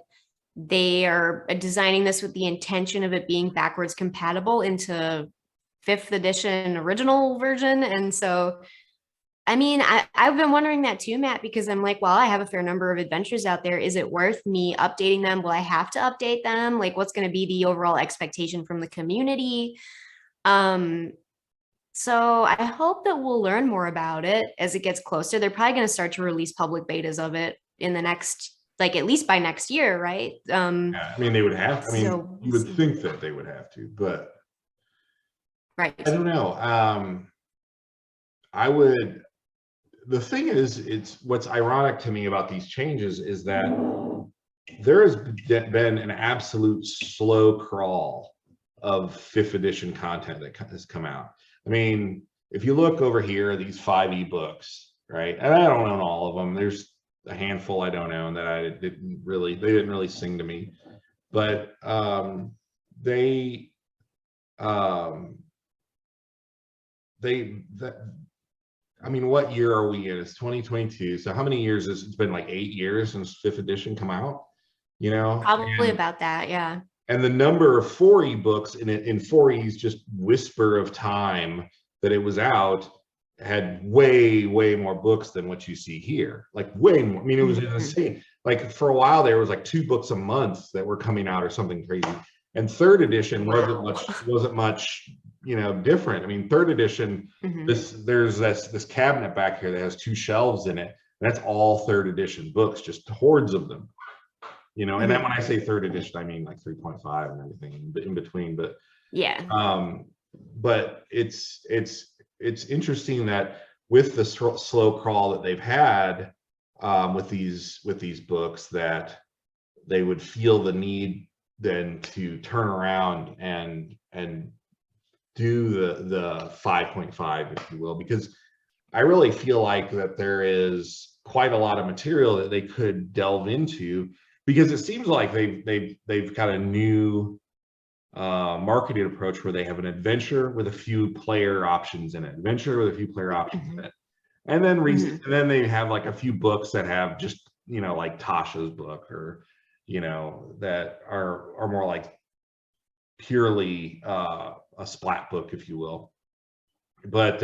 they are designing this with the intention of it being backwards compatible into 5th edition original version. And so, I've been wondering that too, Matt, because I'm like, well, I have a fair number of adventures out there. Is it worth me updating them? Will I have to update them? Like, what's going to be the overall expectation from the community? So I hope that we'll learn more about it as it gets closer. They're probably going to start to release public betas of it in the next, like at least by next year, right? Yeah, I mean, they would have. I mean, So you would think that they would have to, but right. I don't know. I would. The thing is, it's what's ironic to me about these changes is that there has been an absolute slow crawl of 5th edition content that has come out. I mean, if you look over here, these 5 ebooks, right? And I don't own all of them. There's a handful I don't own that they didn't really sing to me. But I mean, what year are we in? It's 2022. So how many years it's been, like 8 years since 5th edition come out, you know? Probably about that, yeah. And the number of 4 ebooks in 4E's just whisper of time that it was out had way more books than what you see here. Like way more. I mean, it was insane. Like for a while there was like 2 books a month that were coming out or something crazy. And 3rd edition wasn't much, you know, different. I mean, 3rd edition, there's this cabinet back here that has 2 shelves in it. That's all 3rd edition books, just hordes of them. You know, and then when I say 3rd edition, I mean like 3.5 and everything in between. But yeah, but it's interesting that with the slow crawl that they've had with these books, that they would feel the need then to turn around and do the 5.5, if you will, because I really feel like that there is quite a lot of material that they could delve into, because it seems like they've got a new marketing approach where they have an adventure with a few player options in it, and then and then they have like a few books that have just, you know, like Tasha's book, or you know, that are more like purely a splat book, if you will. But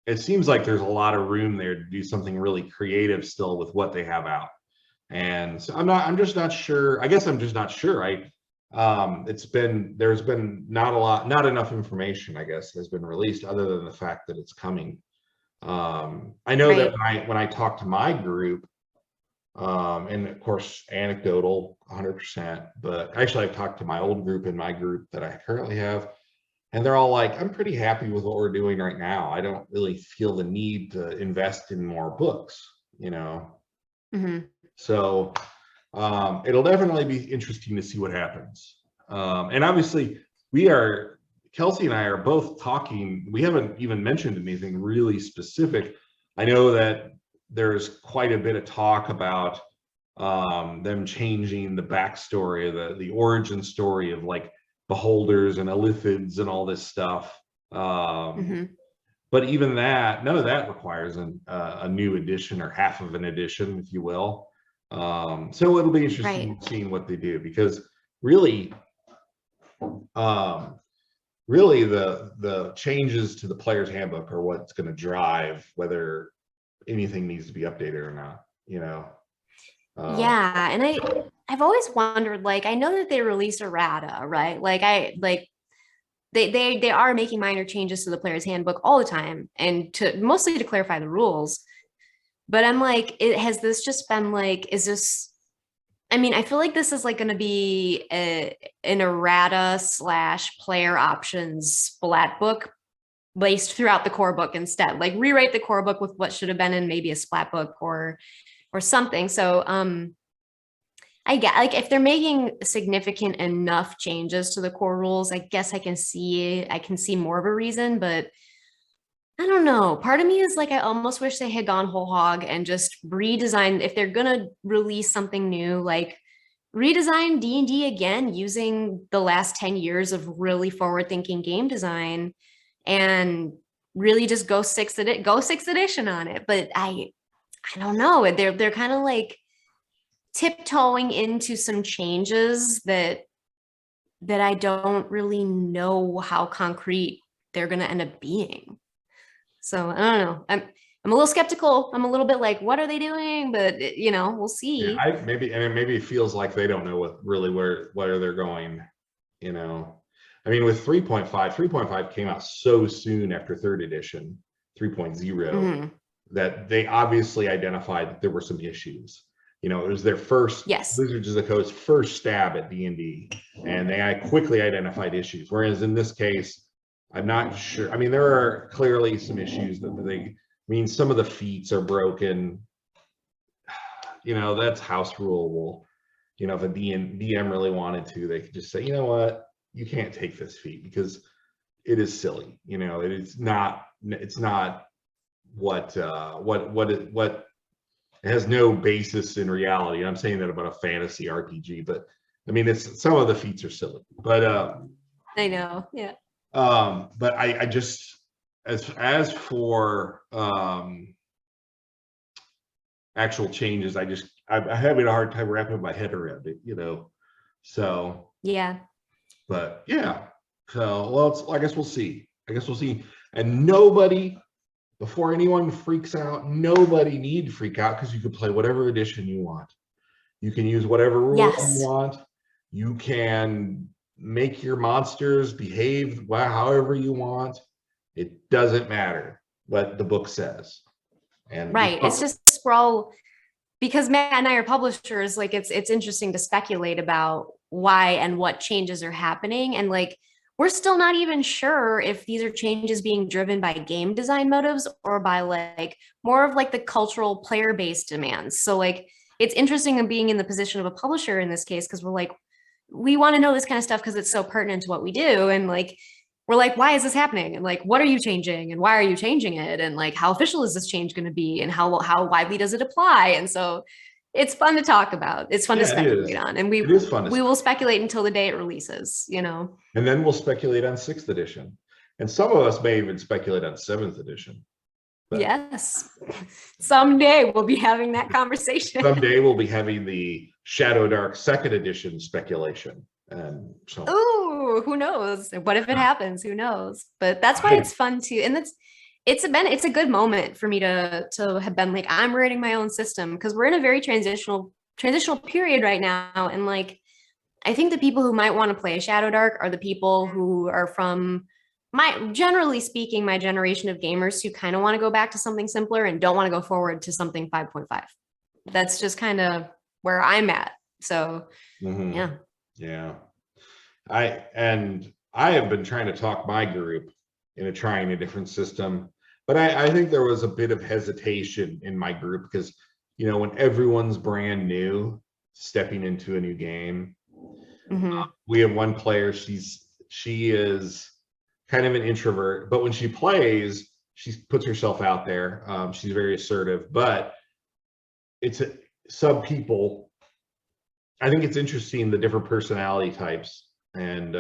it seems like there's a lot of room there to do something really creative still with what they have out. And so I'm just not sure. I guess I'm just not sure. There's been not enough information, I guess, has been released, other than the fact that it's coming. I know that when I talk to my group, and of course anecdotal 100%, but actually I've talked to my old group and my group that I currently have, and they're all like, I'm pretty happy with what we're doing right now. I don't really feel the need to invest in more books, you know. So it'll definitely be interesting to see what happens. And obviously Kelsey and I are both talking, we haven't even mentioned anything really specific. I know that there's quite a bit of talk about them changing the backstory, the origin story of like beholders and illithids and all this stuff. But even that, none of that requires a new edition or half of an edition, if you will. So it'll be interesting seeing what they do, because really the changes to the player's handbook are what's going to drive whether anything needs to be updated or not, you know. Yeah, and I've always wondered, like, I know that they released errata, right? They are making minor changes to the player's handbook all the time, and mostly to clarify the rules. But I'm like, has this just been like, is this, I mean, I feel like this is like going to be an errata / player options splat book laced throughout the core book instead. Like rewrite the core book with what should have been in maybe a splat book or something. So I get, like, if they're making significant enough changes to the core rules, I guess I can see more of a reason, but I don't know. Part of me is like, I almost wish they had gone whole hog and just redesigned. If they're gonna release something new, like redesign D&D again using the last 10 years of really forward-thinking game design, and really just go sixth edition on it. But I don't know. They're kind of like tiptoeing into some changes that I don't really know how concrete they're going to end up being. So I don't know. I'm a little skeptical. I'm a little bit like, what are they doing? But we'll see. Yeah, maybe it feels like they don't know where they're going. I mean, with 3.5 came out so soon after third edition, 3.0, that they obviously identified that there were some issues. It was their first, Wizards of the Coast first stab at D&D, and they quickly identified issues. Whereas in this case, I'm not sure. I mean, there are clearly some issues some of the feats are broken. That's house rulable. If a DM really wanted to, they could just say, you know what, you can't take this feat because it is silly. It's not what it has no basis in reality. I'm saying that about a fantasy RPG, but I mean, it's some of the feats are silly. But I know, yeah. But I just, as for actual changes, I'm having a hard time wrapping my head around it, so yeah. But yeah, so well, I guess we'll see. And nobody, before anyone freaks out, nobody need to freak out, because you can play whatever edition you want. You can use whatever rules you want. You can make your monsters behave however you want. It doesn't matter what the book says. And right, it's just sprawl. Because Matt and I are publishers, like it's interesting to speculate about why and what changes are happening. And like, we're still not even sure if these are changes being driven by game design motives or by like more of like the cultural player-based demands. So like, it's interesting in being in the position of a publisher in this case, because we're like, we want to know this kind of stuff because it's so pertinent to what we do. And like, we're like, why is this happening? And like, what are you changing? And why are you changing it? And like, how official is this change going to be? And how widely does it apply? And so it's fun to talk about. It's fun to speculate on. And we will speculate until the day it releases, And then we'll speculate on 6th edition. And some of us may even speculate on 7th edition. But yes. Someday we'll be having that conversation. Someday we'll be having the Shadow Dark 2nd edition speculation. And so, ooh, who knows? What if it happens? Who knows? But that's why it's fun too. And it's a good moment for me to have been like, I'm writing my own system, because we're in a very transitional period right now. And like, I think the people who might want to play a Shadow Dark are the people who are from generally speaking, my generation of gamers who kind of want to go back to something simpler and don't want to go forward to something 5.5. That's just kind of where I'm at. So yeah. Yeah. I have been trying to talk my group into trying a different system, but I think there was a bit of hesitation in my group because, when everyone's brand new, stepping into a new game, we have one player, she is kind of an introvert, but when she plays, she puts herself out there. She's very assertive, but some people, I think it's interesting, the different personality types. And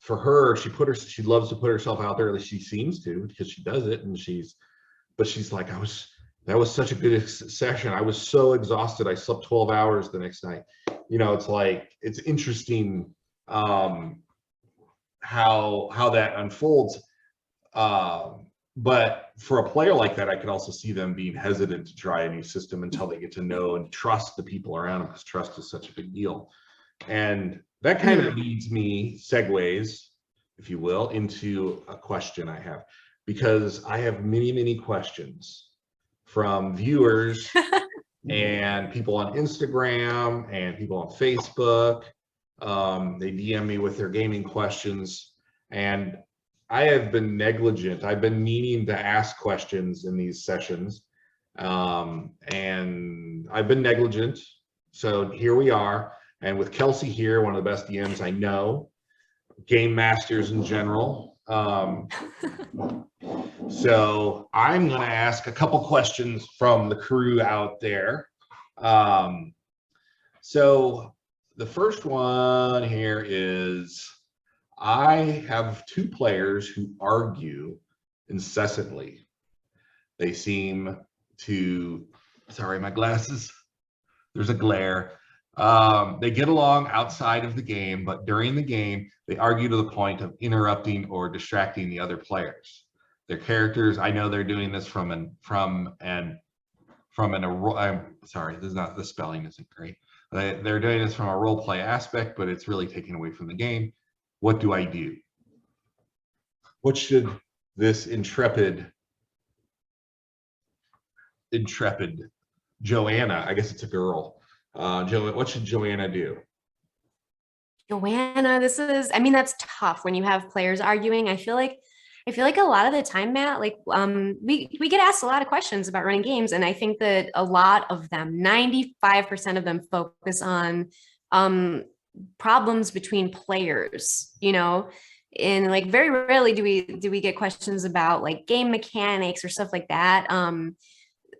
for her, she loves to put herself out there, at least she seems to, because she does it. And she's like, that was such a good session. I was so exhausted. I slept 12 hours the next night. It's like, it's interesting how that unfolds. But for a player like that, I could also see them being hesitant to try a new system until they get to know and trust the people around them, because trust is such a big deal. And that kind of segues, if you will, into a question I have, because I have many, many questions from viewers and people on Instagram and people on Facebook. They DM me with their gaming questions, and I have been negligent. I've been meaning to ask questions in these sessions, and I've been negligent. So here we are. And with Kelsey here, one of the best DMs I know, game masters in general. So I'm going to ask a couple questions from the crew out there. So the first one here is, I have two players who argue incessantly. They seem to, sorry, my glasses, there's a glare. They get along outside of the game, but during the game, they argue to the point of interrupting or distracting the other players. Their characters, I know they're doing this I'm sorry, this is not, the spelling isn't great. They're doing this from a role play aspect, but it's really taken away from the game. What do I do? What should this intrepid Joanna, I guess it's a girl, what should Joanna do? Joanna, I mean, that's tough when you have players arguing. I feel like a lot of the time, Matt, like we get asked a lot of questions about running games, and I think that a lot of them, 95% of them, focus on problems between players, you know, and like very rarely do we get questions about like game mechanics or stuff like that.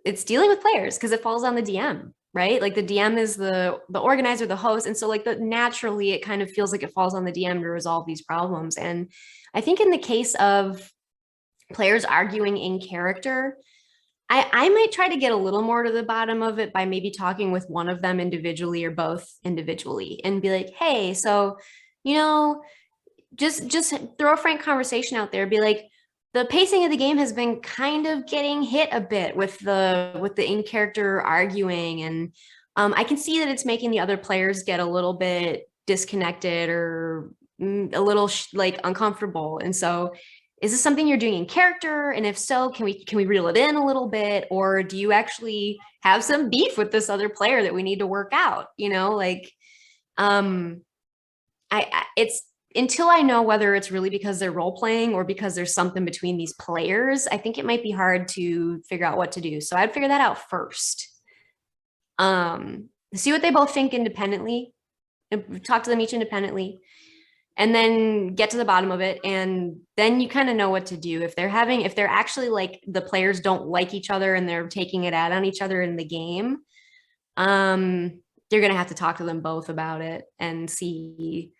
It's dealing with players because it falls on the DM, right? Like the DM is the organizer, the host, and so like naturally it kind of feels like it falls on the DM to resolve these problems. And I think in the case of players arguing in character, I might try to get a little more to the bottom of it by maybe talking with one of them individually or both individually and be like, hey, so, you know, just throw a frank conversation out there. Be like, the pacing of the game has been kind of getting hit a bit with the in-character arguing. And I can see that it's making the other players get a little bit disconnected or a little like uncomfortable. And so is this something you're doing in character? And if so, can we reel it in a little bit? Or do you actually have some beef with this other player that we need to work out? You know, like, it's until I know whether it's really because they're role playing or because there's something between these players, I think it might be hard to figure out what to do. So I'd figure that out first. See what they both think independently, talk to them each independently, and then get to the bottom of it. And then you kind of know what to do. If they're actually like the players don't like each other and they're taking it out on each other in the game, you're going to have to talk to them both about it and see,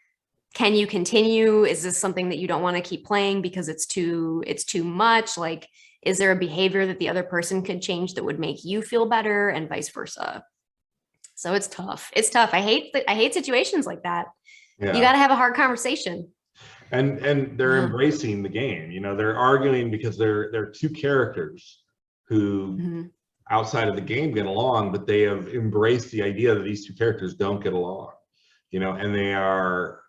can you continue? Is this something that you don't want to keep playing because it's too much? Like, is there a behavior that the other person could change that would make you feel better, and vice versa? So it's tough. I hate situations like that. Yeah. You got to have a hard conversation. And they're embracing the game. You know, they're arguing because they're two characters who outside of the game get along, but they have embraced the idea that these two characters don't get along. You know, and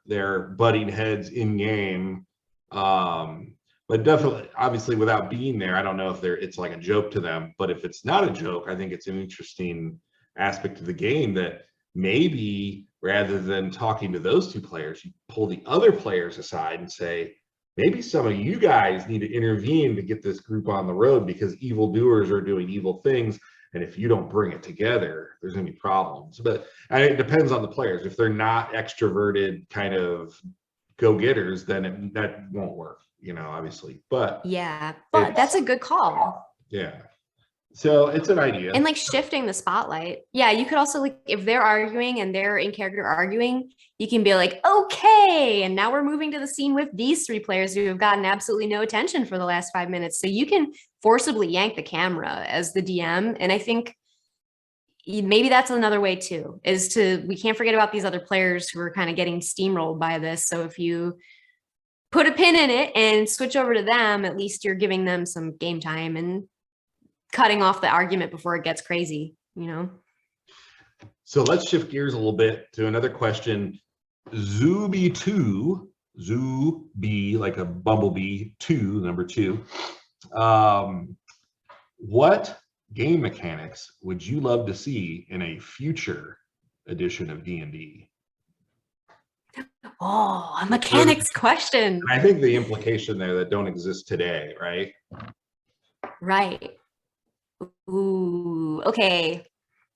they're butting heads in game. But definitely, obviously, without being there, I don't know if it's like a joke to them. But if it's not a joke, I think it's an interesting aspect of the game that maybe rather than talking to those two players, you pull the other players aside and say, maybe some of you guys need to intervene to get this group on the road because evildoers are doing evil things. And if you don't bring it together, there's going to be problems. But it depends on the players. If they're not extroverted kind of go-getters, then that won't work, you know, obviously. But yeah, but that's a good call. Yeah. So it's an idea. And like shifting the spotlight. Yeah, you could also, like, if they're arguing and they're in character arguing, you can be like, okay, and now we're moving to the scene with these three players who have gotten absolutely no attention for the last 5 minutes. So you can forcibly yank the camera as the DM. And I think maybe that's another way too, we can't forget about these other players who are kind of getting steamrolled by this. So if you put a pin in it and switch over to them, at least you're giving them some game time and cutting off the argument before it gets crazy, you know? So let's shift gears a little bit to another question. Zuby2, like a bumblebee, number 2. What game mechanics would you love to see in a future edition of D&D? Oh, a mechanics question. I think the implication there that don't exist today, right? Right. Ooh, okay.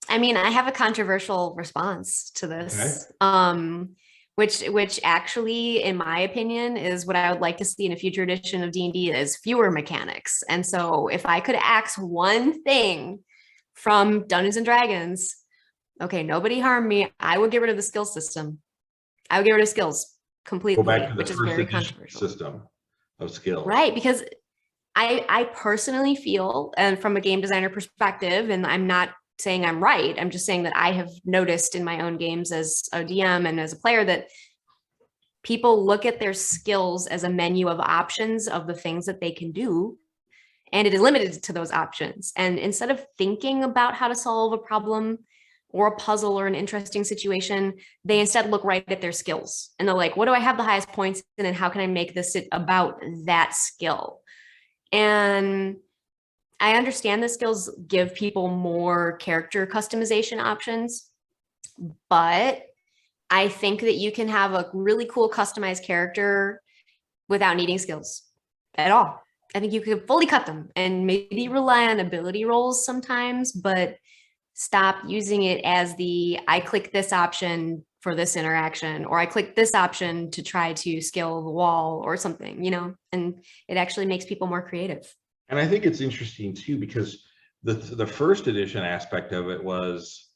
I mean, I have a controversial response to this. Okay. Which actually, in my opinion, is what I would like to see in a future edition of D&D is fewer mechanics. And so if I could axe one thing from Dungeons and Dragons, okay, nobody harm me, I would get rid of the skill system. I would get rid of skills completely, Go back to the which is first very edition controversial. system of skills. Right, because I personally feel, and from a game designer perspective, and I'm not saying I'm right, I'm just saying that I have noticed in my own games as a DM and as a player that people look at their skills as a menu of options of the things that they can do, and it is limited to those options. And instead of thinking about how to solve a problem or a puzzle or an interesting situation, they instead look right at their skills. And they're like, what do I have the highest points in, and how can I make this about that skill? And I understand the skills give people more character customization options, but I think that you can have a really cool customized character without needing skills at all. I think you could fully cut them and maybe rely on ability rolls sometimes, but stop using it as the I click this option for this interaction, or I click this option to try to scale the wall or something, you know, and it actually makes people more creative. And I think it's interesting too, because the first edition aspect of it was,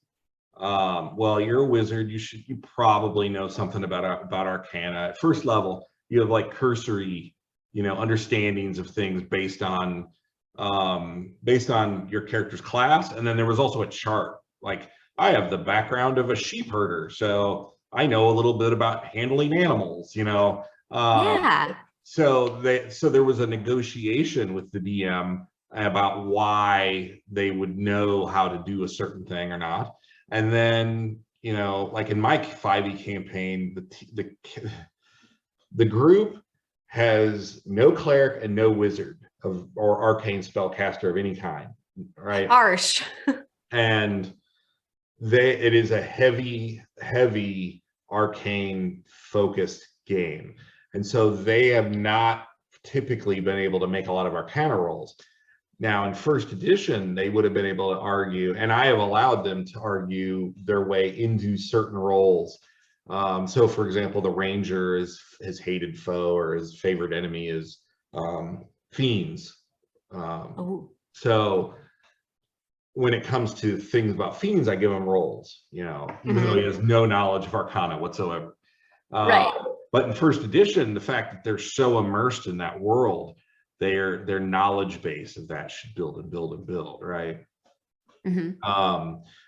well, you're a wizard, you probably know something about Arcana. At first level, you have like cursory, you know, understandings of things based on your character's class. And then there was also a chart. Like, I have the background of a sheep herder, so I know a little bit about handling animals, you know. Yeah. So there was a negotiation with the DM about why they would know how to do a certain thing or not. And then, you know, like in my 5e campaign, the group has no cleric and no wizard or arcane spellcaster of any kind, right? Harsh. And it is a heavy arcane focused game. And so they have not typically been able to make a lot of arcana rolls. Now in first edition, they would have been able to argue, and I have allowed them to argue their way into certain roles. So for example, the ranger is his hated foe, or his favorite enemy is fiends. So when it comes to things about fiends, I give him rolls, you know, even though he has no knowledge of arcana whatsoever. Right. But in first edition, the fact that they're so immersed in that world, their knowledge base of that should build and build and build, right?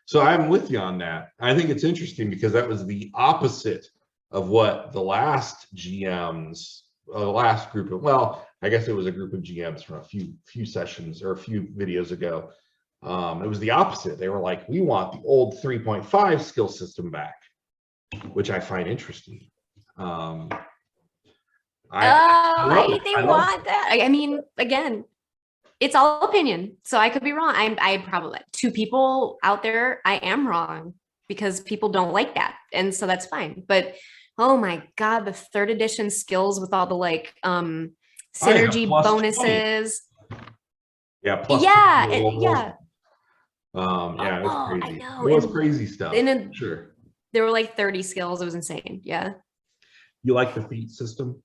So I'm with you on that. I think it's interesting because that was the opposite of what the last GMs, last group of, well, I guess it was a group of GMs from a few sessions or a few videos ago. It was the opposite. They were like, we want the old 3.5 skill system back, which I find interesting. They want that. I mean, again, it's all opinion, so I could be wrong. I probably, to people out there, I am wrong because people don't like that, and so that's fine. But oh my god, the third edition skills with all the like synergy bonuses. 20. Yeah, plus yeah, yeah. Yeah, it's crazy. I know. It was crazy stuff. And sure. There were like 30 skills. It was insane. Yeah. You like the feat system,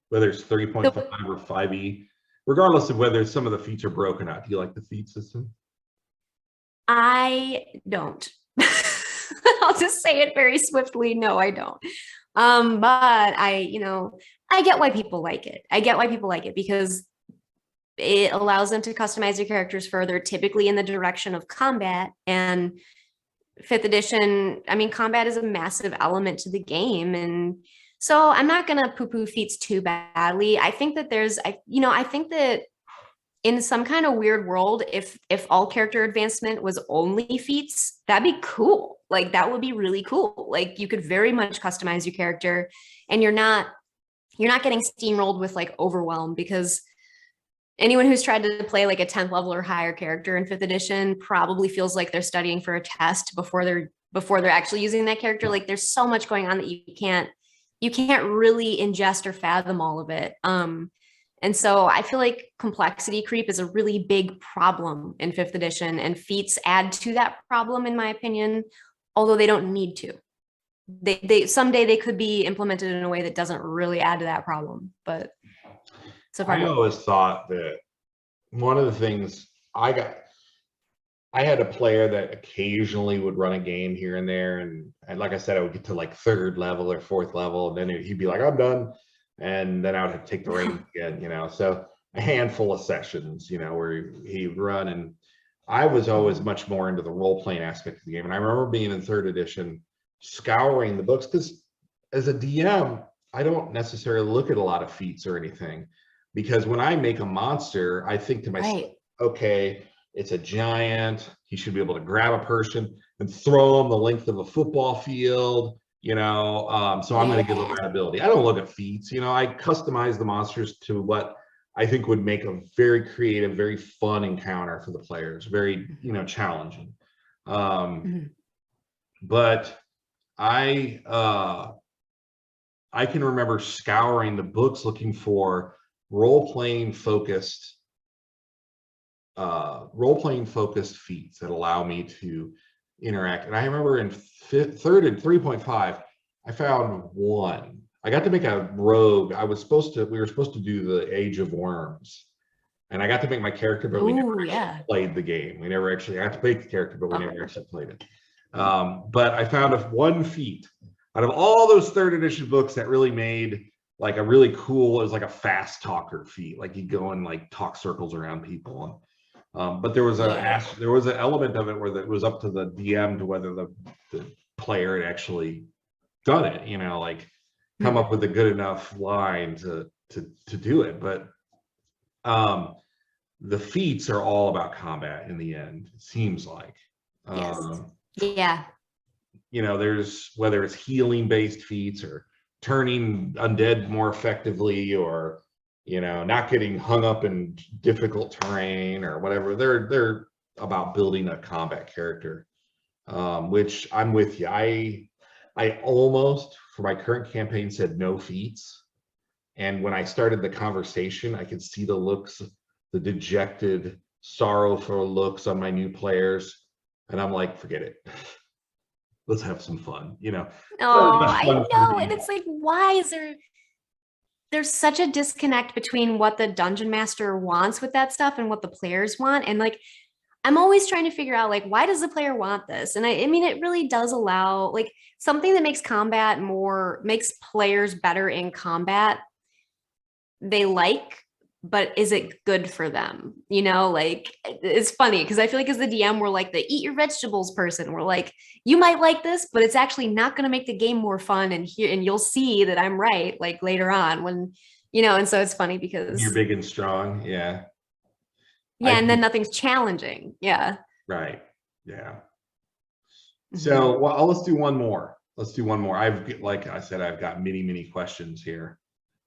whether it's 3.5 or 5e, regardless of whether some of the feats are broken out. Do you like the feat system? I don't. I'll just say it very swiftly. No, I don't. But I get why people like it. I get why people like it because it allows them to customize their characters further, typically in the direction of combat. And 5th edition, I mean, combat is a massive element to the game. And so I'm not going to poo-poo feats too badly. I think that I think that in some kind of weird world, if all character advancement was only feats, that'd be cool. Like, that would be really cool. Like, you could very much customize your character, and you're not getting steamrolled with like overwhelm, because anyone who's tried to play like a 10th level or higher character in 5th edition probably feels like they're studying for a test before they're actually using that character. Like there's so much going on that you can't really ingest or fathom all of it. And so I feel like complexity creep is a really big problem in 5th edition, and feats add to that problem, in my opinion, although they don't need to. They someday they could be implemented in a way that doesn't really add to that problem, but so far I always thought that one of the things I had a player that occasionally would run a game here and there, and like I said, I would get to like 3rd level or 4th level, and then he'd be like, I'm done, and then I would have to take the reins again, you know. So a handful of sessions, you know, where he would run, and I was always much more into the role-playing aspect of the game. And I remember being in 3rd edition, scouring the books, because as a DM, I don't necessarily look at a lot of feats or anything, because when I make a monster, I think to myself, right. Okay, it's a giant. He should be able to grab a person and throw him the length of a football field, you know. So I'm going to give him that ability. I don't look at feats, you know. I customize the monsters to what I think would make a very creative, very fun encounter for the players, very, you know, challenging. But I can remember scouring the books looking for role-playing focused feats that allow me to interact. And I remember in 3rd and 3.5, I found one. I got to make a rogue. We were supposed to do the Age of Worms, and I got to make my character, but we never actually played the game. I got to make the character, but we never actually played it. But I found one feat out of all those 3rd edition books that really made like a really cool, it was like a fast talker feat. Like he'd go and like talk circles around people. But there was an element of it where it was up to the DM to whether the player had actually done it, you know, like come up with a good enough line to do it. But the feats are all about combat in the end, it seems like. Yeah. You know, there's whether it's healing based feats or turning undead more effectively, or you know, not getting hung up in difficult terrain or whatever. They're about building a combat character, which I'm with you. I almost, for my current campaign, said no feats. And when I started the conversation, I could see the looks, the dejected, sorrowful looks on my new players. And I'm like, forget it. Let's have some fun, you know. Oh, I know. And it's like, why is there's such a disconnect between what the dungeon master wants with that stuff and what the players want. And like, I'm always trying to figure out like, why does the player want this? And I mean, it really does allow like something that makes players better in combat. They like, but is it good for them? You know, like it's funny because I feel like as the DM, we're like the eat your vegetables person. We're like, you might like this, but it's actually not going to make the game more fun. And you'll see that I'm right, like later on when, you know, and so it's funny because you're big and strong. Yeah. Yeah. And then nothing's challenging. Yeah. Right. Yeah. So, well, let's do one more. Like I said, I've got many questions here.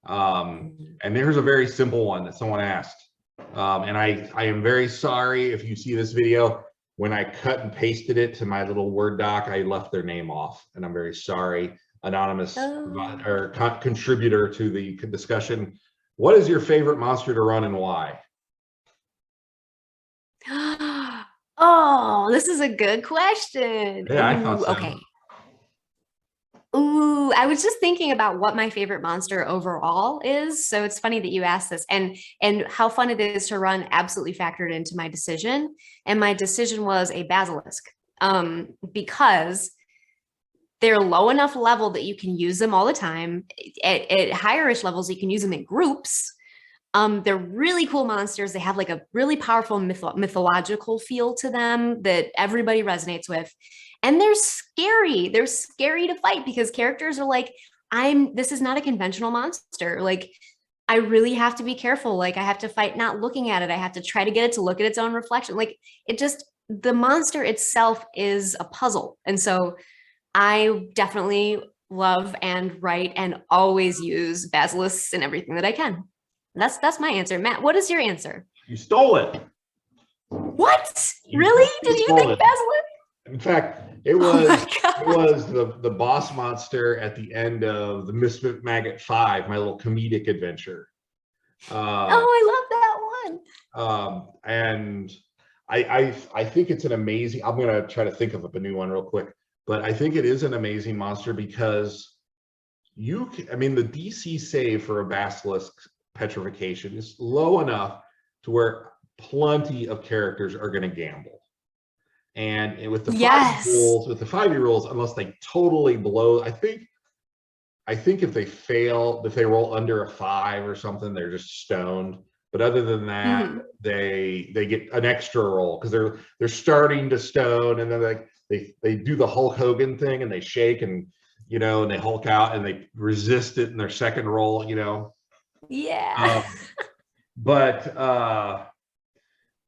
And there's a very simple one that someone asked. And I am very sorry if you see this video. When I cut and pasted it to my little Word doc, I left their name off, and I'm very sorry. Anonymous or contributor to the discussion. What is your favorite monster to run and why? Oh, this is a good question. Yeah, I thought so. Okay. Ooh, I was just thinking about what my favorite monster overall is. So it's funny that you asked this, and how fun it is to run absolutely factored into my decision. And my decision was a basilisk, because they're low enough level that you can use them all the time. At higher-ish levels, you can use them in groups. They're really cool monsters. They have like a really powerful mythological feel to them that everybody resonates with. And they're scary. They're scary to fight because characters are like, this is not a conventional monster. Like, I really have to be careful. Like, I have to fight not looking at it. I have to try to get it to look at its own reflection. Like, the monster itself is a puzzle. And so I definitely love and write and always use basilisks in everything that I can. That's my answer. Matt, what is your answer? You stole it. What? Really? Did you think Basilisk? In fact, it was the boss monster at the end of the Misfit Maggot 5, my little comedic adventure. I love that one. And I think it's an amazing. I'm gonna try to think of a new one real quick, but I think it is an amazing monster because I mean, the DC save for a Basilisk petrification is low enough to where plenty of characters are going to gamble. And with the five-year rules, unless they totally blow, I think if they roll under a 5 or something, they're just stoned. But other than that, they get an extra roll because they're starting to stone, and then they do the Hulk Hogan thing and they shake and and they Hulk out and they resist it in their second roll. Yeah. But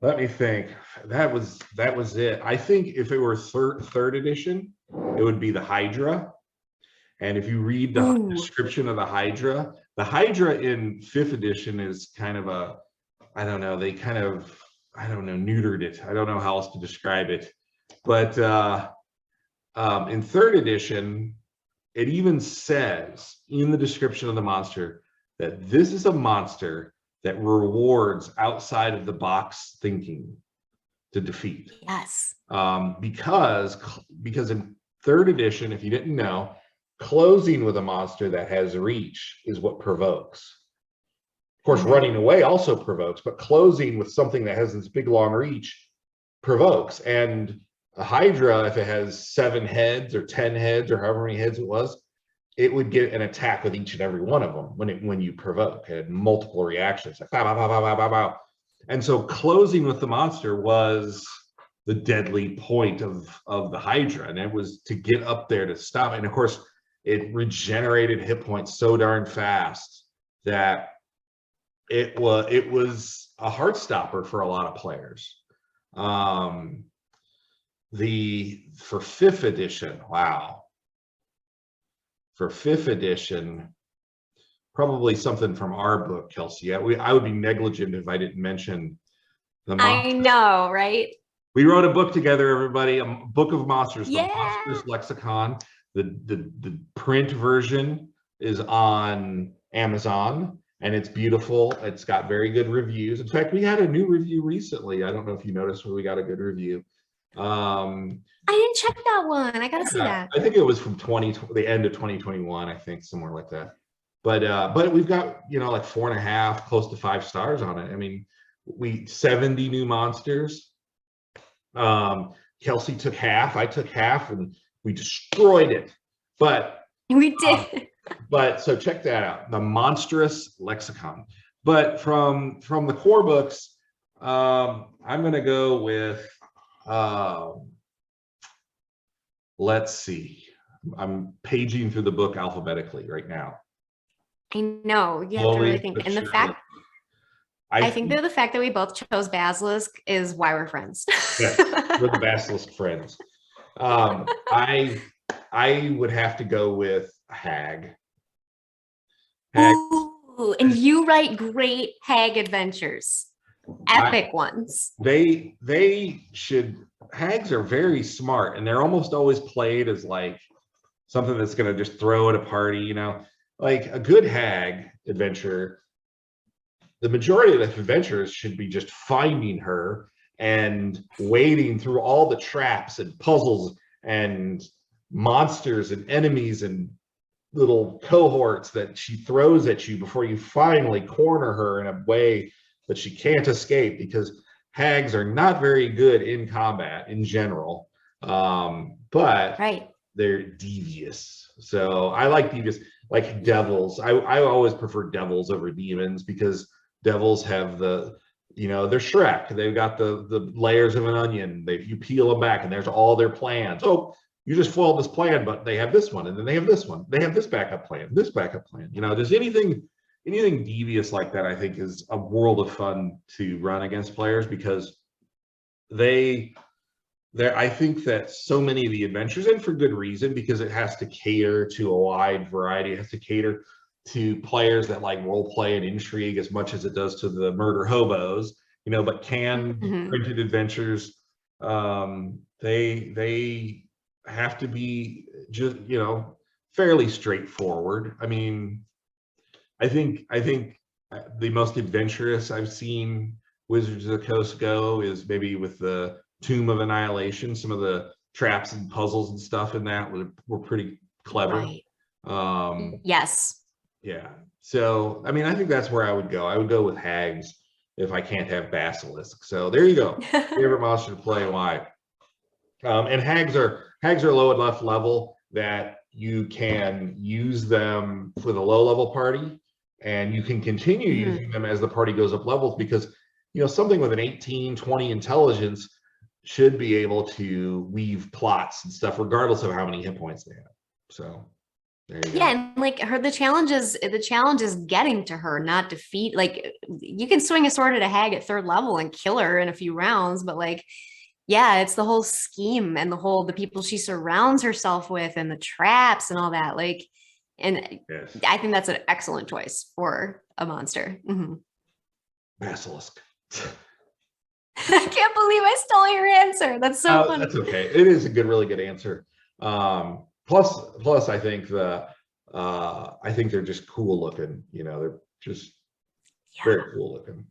let me think. That was it. I think if it were third edition, it would be the Hydra. And if you read the description of the Hydra in 5th edition is kind of they neutered it. I don't know how else to describe it. But in 3rd edition, it even says in the description of the monster that this is a monster that rewards outside of the box thinking to defeat. Yes. Because in 3rd edition, if you didn't know, closing with a monster that has reach is what provokes. Of course, running away also provokes, but closing with something that has this big long reach provokes. And a Hydra, if it has 7 heads or 10 heads or however many heads it was, it would get an attack with each and every one of them when you provoke. It had multiple reactions, like bow, bow, bow, bow, bow, bow. And so closing with the monster was the deadly point of the Hydra, and it was to get up there to stop. And of course, it regenerated hit points so darn fast that it was a heart stopper for a lot of players. For 5th edition, wow. For 5th edition, probably something from our book, Kelsey. I would be negligent if I didn't mention the monsters. I know, right? We wrote a book together, everybody, a book of monsters, the Monsters Lexicon. The print version is on Amazon, and it's beautiful. It's got very good reviews. In fact, we had a new review recently. I don't know if you noticed, but we got a good review. I didn't check that one. I gotta see that. I think it was from the end of 2021, I think, somewhere like that. But we've got like 4.5, close to 5 stars on it. I mean, 70 new monsters. Kelsey took half, I took half, and we destroyed it. But we did. But so check that out, the Monstrous Lexicon. But from the core books, I'm gonna go with let's see. I'm paging through the book alphabetically right now. I know. You have to really think. And the fact, I think that the fact that we both chose Basilisk is why we're friends. Yes, we're the Basilisk friends. I would have to go with Hag. Ooh, and you write great Hag adventures. Epic ones. Hags are very smart, and they're almost always played as like something that's going to just throw at a party, like a good Hag adventure. The majority of the adventures should be just finding her and wading through all the traps and puzzles and monsters and enemies and little cohorts that she throws at you before you finally corner her in a way that she can't escape, because Hags are not very good in combat in general, but they're devious. So I like devious, like devils. I always prefer devils over demons, because devils have they're Shrek. They've got the layers of an onion. You peel them back, and there's all their plans. Oh, you just foiled this plan, but they have this one, and then they have this one. They have this backup plan, this backup plan. There's anything devious like that, I think, is a world of fun to run against players, because I think that so many of the adventures, and for good reason, because it has to cater to a wide variety, it has to cater to players that like role play and intrigue as much as it does to the murder hobos, you know, but canned printed adventures, they have to be just, you know, fairly straightforward. I mean, I think the most adventurous I've seen Wizards of the Coast go is maybe with the Tomb of Annihilation. Some of the traps and puzzles and stuff in that were pretty clever. Right. Yes. Yeah. So, I mean, I think that's where I would go. I would go with hags if I can't have basilisk. So there you go. Favorite monster to play and why. And hags are low enough level that you can use them for the low level party, and you can continue using them as the party goes up levels, because, you know, something with an 18, 20 intelligence should be able to weave plots and stuff regardless of how many hit points they have. So there you go. Yeah, and like the challenge is getting to her, not defeat. Like, you can swing a sword at a hag at 3rd level and kill her in a few rounds, but like, yeah, it's the whole scheme and the people she surrounds herself with and the traps and all that. Like, and yes. I think that's an excellent choice for a monster. Basilisk. I can't believe I stole your answer. That's so funny. That's okay. It is a really good answer. Plus, I think they're just cool looking. You know, they're just very cool looking.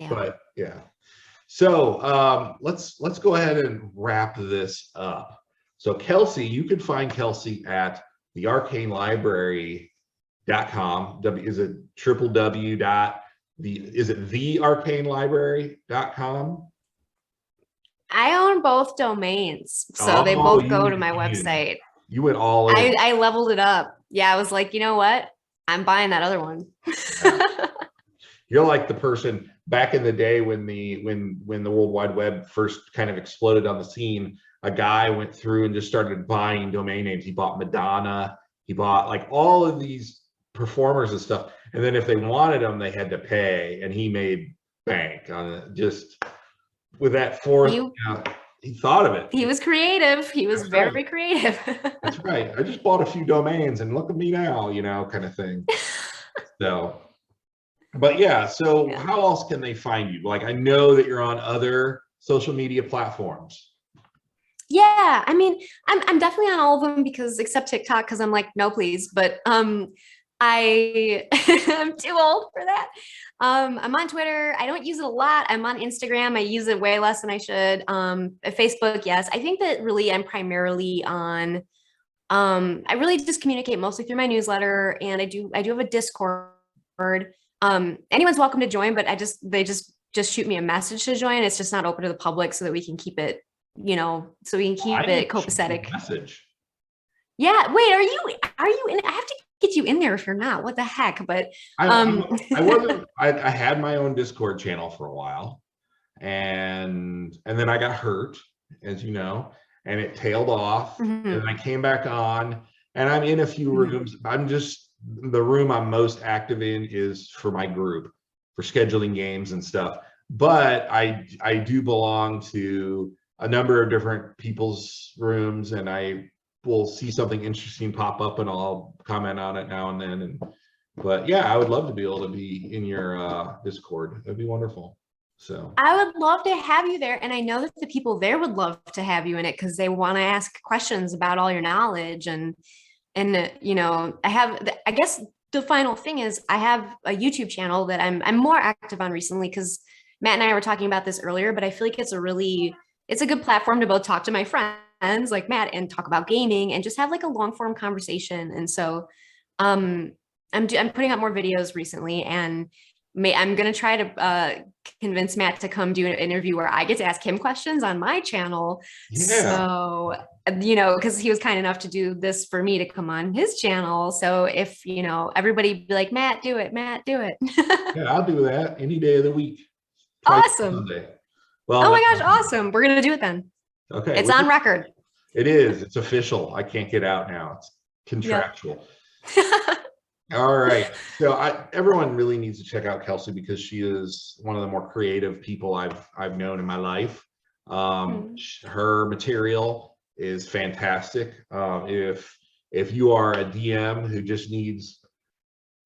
But yeah. So let's go ahead and wrap this up. So Kelsey, you can find Kelsey at the arcanelibrary.com. Is it thearcanelibrary.com? I own both domains, so they both go to my website. You went all in. I leveled it up. Yeah, I was like, you know what? I'm buying that other one. You're like the person back in the day when the World Wide Web first kind of exploded on the scene. A guy went through and just started buying domain names. He bought Madonna. He bought like all of these performers and stuff. And then if they wanted them, they had to pay. And he made bank on it. Just with that fourth, he thought of it. He was creative. He was very creative. That's right. I just bought a few domains and look at me now, you know, kind of thing. So, but yeah, so how else can they find you? Like, I know that you're on other social media platforms. Yeah, I mean, I'm definitely on all of them, because except TikTok, because I'm like, no, please. But I'm too old for that. I'm on Twitter. I don't use it a lot. I'm on Instagram. I use it way less than I should. Facebook, yes. I think that really I'm primarily on. I really just communicate mostly through my newsletter, and I do have a Discord. Anyone's welcome to join, but they just shoot me a message to join. It's just not open to the public, so that we can keep it, you know, so we can keep it copacetic. Message. Yeah. Wait, are you in? I have to get you in there if you're not. What the heck? But I wasn't. I had my own Discord channel for a while, and then I got hurt, as you know, and it tailed off. And then I came back on, and I'm in a few rooms. The room I'm most active in is for my group, for scheduling games and stuff. But I do belong to a number of different people's rooms, and I will see something interesting pop up and I'll comment on it now and then. But yeah, I would love to be able to be in your Discord. That'd be wonderful. So I would love to have you there, and I know that the people there would love to have you in it, because they want to ask questions about all your knowledge. And you know, I guess the final thing is I have a YouTube channel that I'm more active on recently, because Matt and I were talking about this earlier, but I feel like it's a good platform to both talk to my friends like Matt and talk about gaming and just have like a long form conversation. And so I'm putting out more videos recently, and I'm going to try to convince Matt to come do an interview where I get to ask him questions on my channel. Yeah. So, you know, because he was kind enough to do this for me to come on his channel. So if, you know, everybody be like, Matt, do it. Yeah, I'll do that any day of the week. Awesome. Well, oh my gosh, awesome. We're going to do it then. Okay. It's on record. It is. It's official. I can't get out now. It's contractual. Yep. All right. So everyone really needs to check out Kelsey, because she is one of the more creative people I've known in my life. Her material is fantastic. If if you are a DM who just needs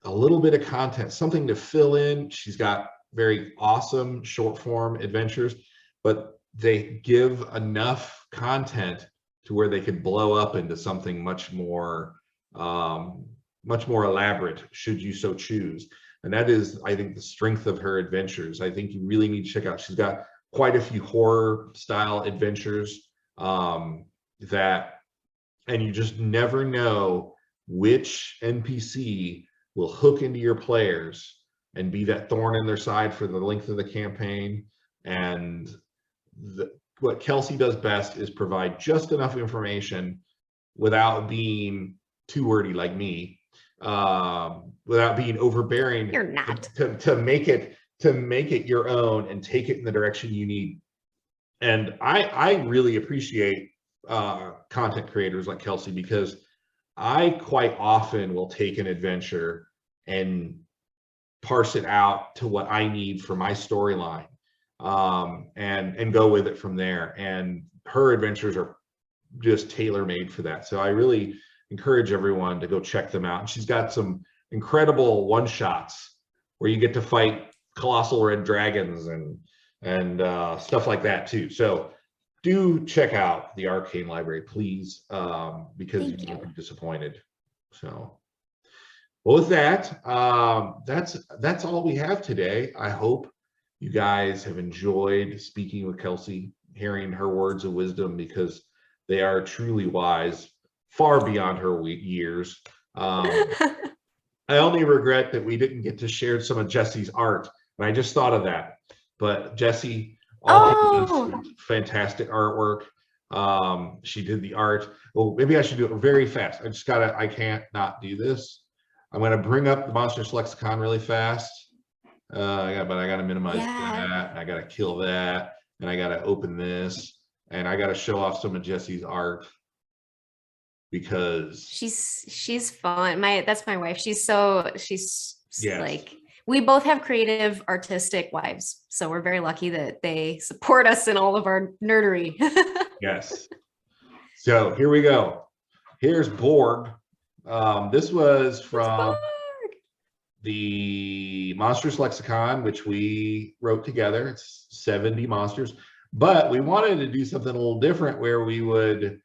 a little bit of content, something to fill in, she's got very awesome short form adventures, but they give enough content to where they could blow up into something much more elaborate, should you so choose. And that is, I think, the strength of her adventures. I think you really need to check out. She's got quite a few horror style adventures and you just never know which NPC will hook into your players and be that thorn in their side for the length of the campaign. And what Kelsey does best is provide just enough information without being too wordy like me, without being overbearing. You're not. To make it your own and take it in the direction you need. And I really appreciate content creators like Kelsey, because I quite often will take an adventure and parse it out to what I need for my storyline, and go with it from there. And her adventures are just tailor-made for that. So I really encourage everyone to go check them out. And she's got some incredible one-shots where you get to fight colossal red dragons and stuff like that too. So do check out the Arcane library, please, because you won't be disappointed. So, well, with that, that's all we have today. I hope you guys have enjoyed speaking with Kelsey, hearing her words of wisdom, because they are truly wise, far beyond her years. I only regret that we didn't get to share some of Jesse's art, and I just thought of that. But Jessie, fantastic artwork. She did the art. Well, maybe I should do it very fast. I can't not do this. I'm going to bring up the Monsters Lexicon really fast. But I got to minimize that. I got to kill that. And I got to open this. And I got to show off some of Jessie's art, because she's fun. That's my wife. She's like, we both have creative, artistic wives, so we're very lucky that they support us in all of our nerdery. Yes. So here we go. Here's Borg. This was from the Monsters Lexicon, which we wrote together. It's 70 monsters, but we wanted to do something a little different, where we would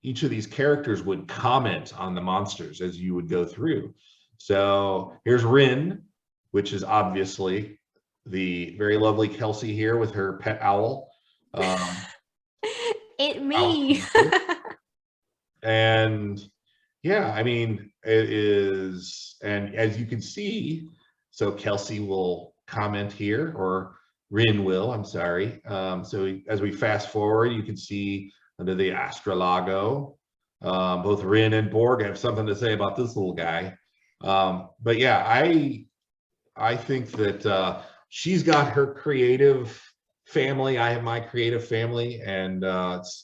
each of these characters would comment on the monsters as you would go through. So here's Rin, which is obviously the very lovely Kelsey here with her pet owl. Me. And yeah, I mean, it is, and as you can see, so Kelsey will comment here, or Rin will, I'm sorry. So as we fast forward, you can see under the Astrolago, both Rin and Borg have something to say about this little guy. But yeah, I think that she's got her creative family. I have my creative family, and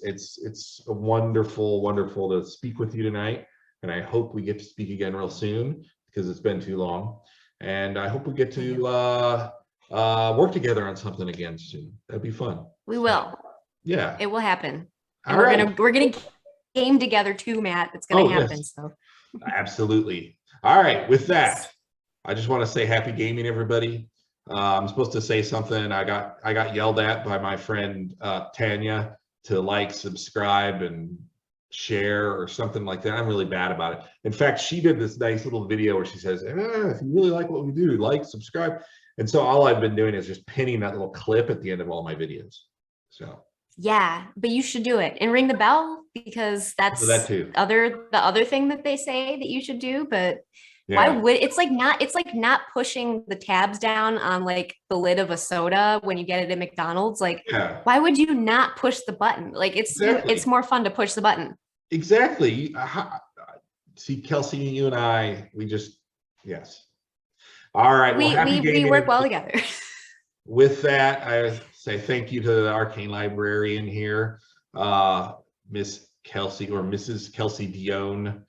it's wonderful to speak with you tonight. And I hope we get to speak again real soon, because it's been too long. And I hope we get to work together on something again soon. That'd be fun. We will. Yeah, it will happen. And we're gonna game together too, Matt. It's gonna happen. Yes. So absolutely. All right, with that, I just want to say happy gaming, everybody. I'm supposed to say something. I got yelled at by my friend Tanya to like, subscribe, and share or something like that. I'm really bad about it. In fact, she did this nice little video where she says, if you really like what we do, like, subscribe. And so all I've been doing is just pinning that little clip at the end of all my videos. So yeah, but you should do it and ring the bell, because that's the other thing that they say that you should do. But why would it's like not pushing the tabs down on like the lid of a soda when you get it at McDonald's. Like, why would you not push the button? Like, it's more fun to push the button. Exactly. See, Kelsey, you and I, yes. All right. We work well together. With that, I say thank you to the Arcane librarian here, Miss Kelsey, or Mrs. Kelsey Dionne.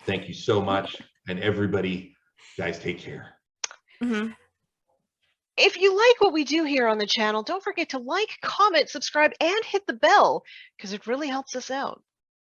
Thank you so much. And everybody, guys, take care. Mm-hmm. If you like what we do here on the channel, don't forget to like, comment, subscribe, and hit the bell, because it really helps us out.